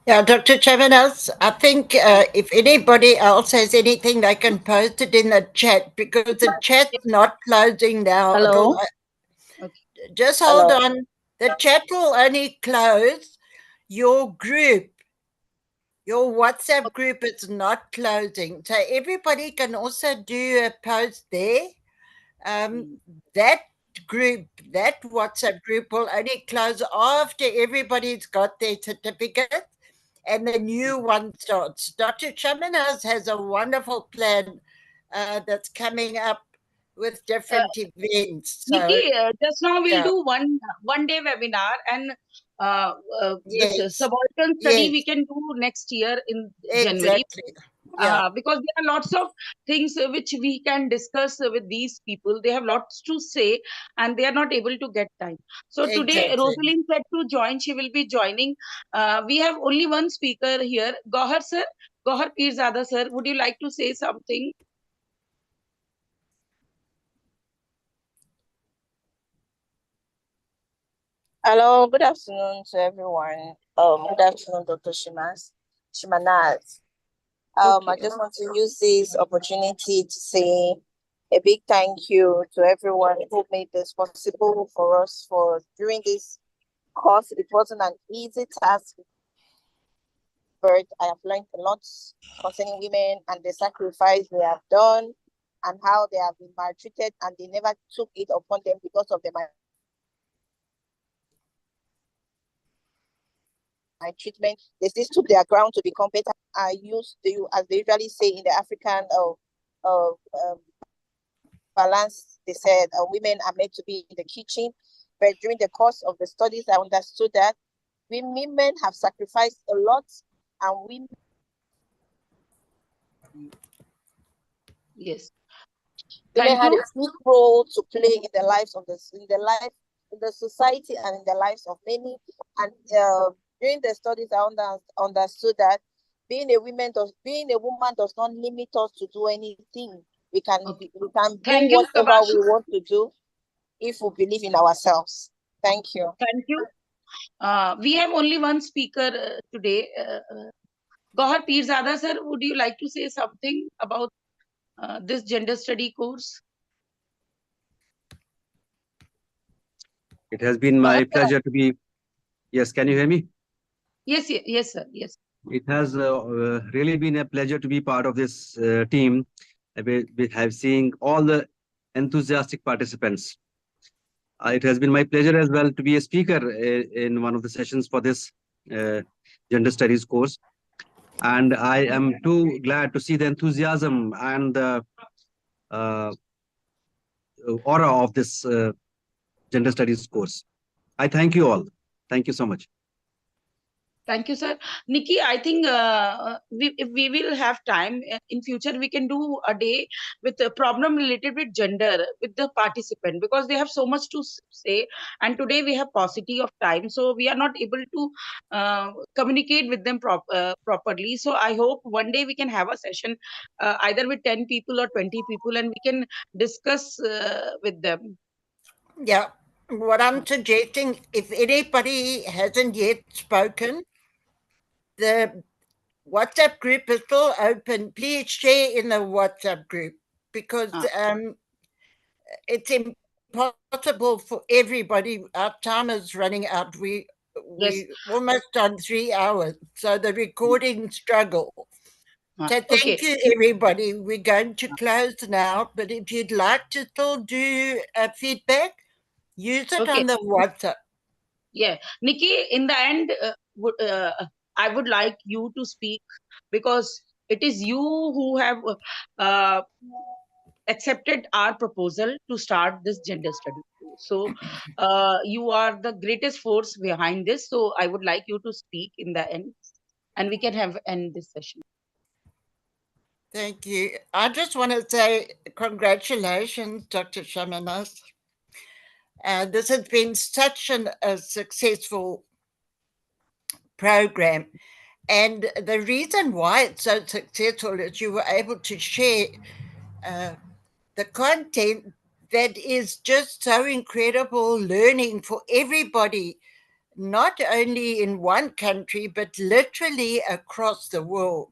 Yeah, Dr. Chavanez, I think if anybody else has anything, they can post it in the chat, because the chat's not closing now. Hello? Just hold on. The chat will only close your group. Your WhatsApp group is not closing. So everybody can also do a post there. That group, that WhatsApp group will only close after everybody's got their certificate and the new one starts. Dr. Chavanez has a wonderful plan that's coming up with different events. So, Nikki, just now we'll do one day webinar, and this subaltern study we can do next year in January. Because there are lots of things which we can discuss with these people. They have lots to say and they are not able to get time. So today Rosalind said to join. She will be joining. We have only one speaker here. Gohar sir, Gohar Pirzada sir, would you like to say something? Hello, good afternoon to everyone. Good afternoon, Dr. Shimanaz. I just want to use this opportunity to say a big thank you to everyone who made this possible for us for during this course. It wasn't an easy task, but I have learned a lot concerning women and the sacrifice they have done and how they have been maltreated, and they never took it upon them because of the my treatment. They still stood their ground to become better. I used to, as they usually say in the African balance, they said women are meant to be in the kitchen. But during the course of the studies, I understood that women have sacrificed a lot, and women. Yes. Women had a big role to play in the lives of in the society and in the lives of many. And during the studies, I understood that being a woman does not limit us to do anything. We can do whatever we want to do if we believe in ourselves. Thank you. Thank you. We have only one speaker today. Gohar Pirzada sir, would you like to say something about this gender study course? It has been my pleasure to be. Yes, can you hear me? Yes, yes, sir. Yes. It has really been a pleasure to be part of this team. We have seen all the enthusiastic participants. It has been my pleasure as well to be a speaker in one of the sessions for this gender studies course. And I am too glad to see the enthusiasm and the aura of this gender studies course. I thank you all. Thank you so much. Thank you, sir. Nikki, I think if we will have time in future, we can do a day with a problem related with gender with the participant, because they have so much to say. And today we have paucity of time, so we are not able to communicate with them properly. So I hope one day we can have a session either with 10 people or 20 people, and we can discuss with them. Yeah. What I'm suggesting, if anybody hasn't yet spoken, the WhatsApp group is still open. Please share in the WhatsApp group, because it's impossible for everybody. Our time is running out. We almost done 3 hours, so the recording struggle. So thank you, everybody. We're going to close now, but if you'd like to still do feedback, use it on the WhatsApp. Yeah, Nikki, in the end, I would like you to speak, because it is you who have accepted our proposal to start this gender study. So you are the greatest force behind this. So I would like you to speak in the end, and we can end this session. Thank you. I just want to say congratulations, Dr. Shamanas. This has been such a successful program. And the reason why it's so successful is you were able to share the content that is just so incredible learning for everybody, not only in one country, but literally across the world.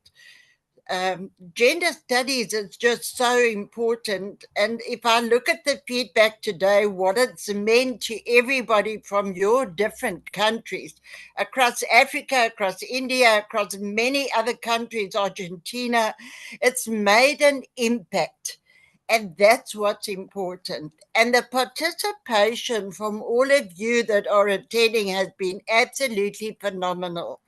Gender studies is just so important. And if I look at the feedback today, what it's meant to everybody from your different countries, across Africa, across India, across many other countries, Argentina, it's made an impact. And that's what's important. And the participation from all of you that are attending has been absolutely phenomenal.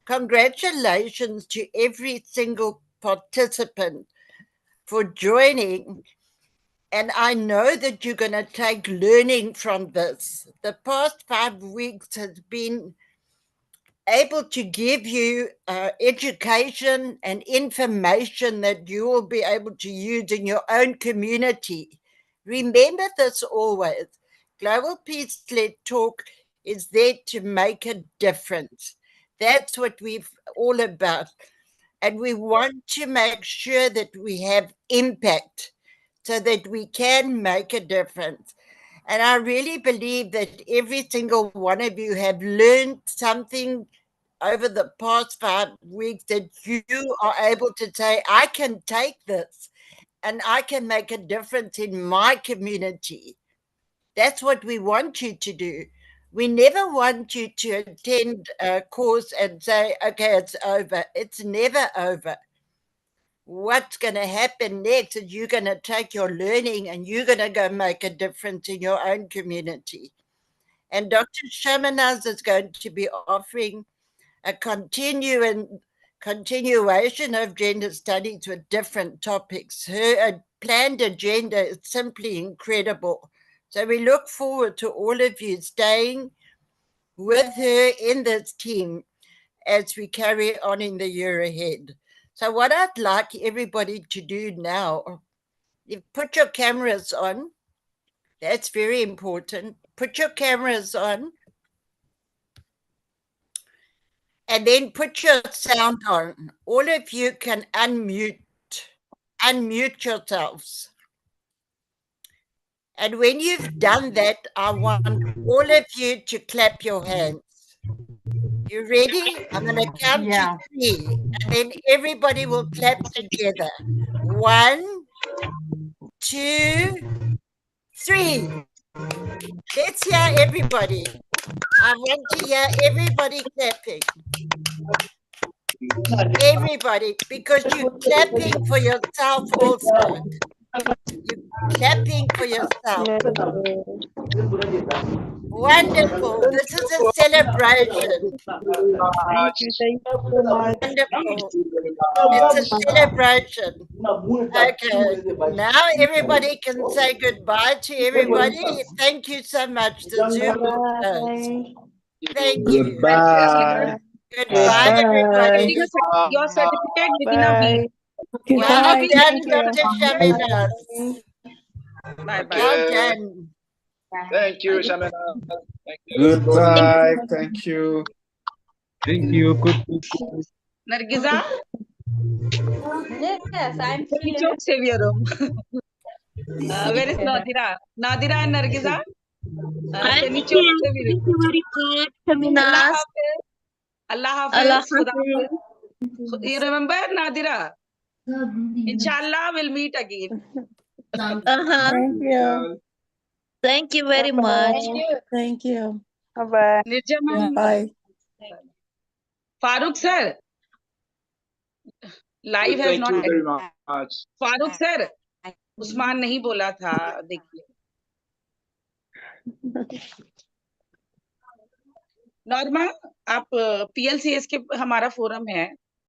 Congratulations to every single participant for joining. And I know that you're going to take learning from this. The past 5 weeks has been able to give you education and information that you will be able to use in your own community. Remember this always. Global Peace-Led Talk is there to make a difference. That's what we're all about. And we want to make sure that we have impact so that we can make a difference. And I really believe that every single one of you have learned something over the past 5 weeks that you are able to say, I can take this and I can make a difference in my community. That's what we want you to do. We never want you to attend a course and say, okay, it's over. It's never over. What's going to happen next is you're going to take your learning and you're going to go make a difference in your own community. And Dr. Shamanas is going to be offering a continuation of gender studies with different topics. Her planned agenda is simply incredible. So we look forward to all of you staying with her in this team as we carry on in the year ahead. So what I'd like everybody to do now, put your cameras on. That's very important. Put your cameras on. And then put your sound on. All of you can unmute yourselves. And when you've done that, I want all of you to clap your hands. You ready? I'm going to count to 3, and then everybody will clap together. 1, 2, 3. Let's hear everybody. I want to hear everybody clapping. Everybody, because you're clapping for yourself also. You're clapping for yourself. Wonderful. This is a celebration. Thank you so much. Wonderful. It's a celebration. Okay. Now everybody can say goodbye to everybody. Thank you so much. The Zoom is closed. Thank you. Goodbye. Goodbye, everybody. Your certificate within a week. Well Bye. done, Thank you. Dr. Shaminas. Bye bye. Well done. Thank you, Shamina. Thank you. Goodbye. Thank you. Thank you. Good. Nargiza, Yes, I'm can you here. just save your room? Where is Nadira? Nadira and Nargiza? Can you just save your room? Thank you very much, Allah Shaminas. Hafiz. Allah Allah Hafiz. Khuda Hafiz. Hafiz. You remember, Nadira? Inshallah, we'll meet again. Thank you. Thank you very much. Thank you. Bye-bye. Nirja ma'am. Bye. Farooq sir, live has Thank not you very ended. much. Farooq sir, Usman नहीं बोला था, देखिए। Norma, आप PLCS के हमारा forum है,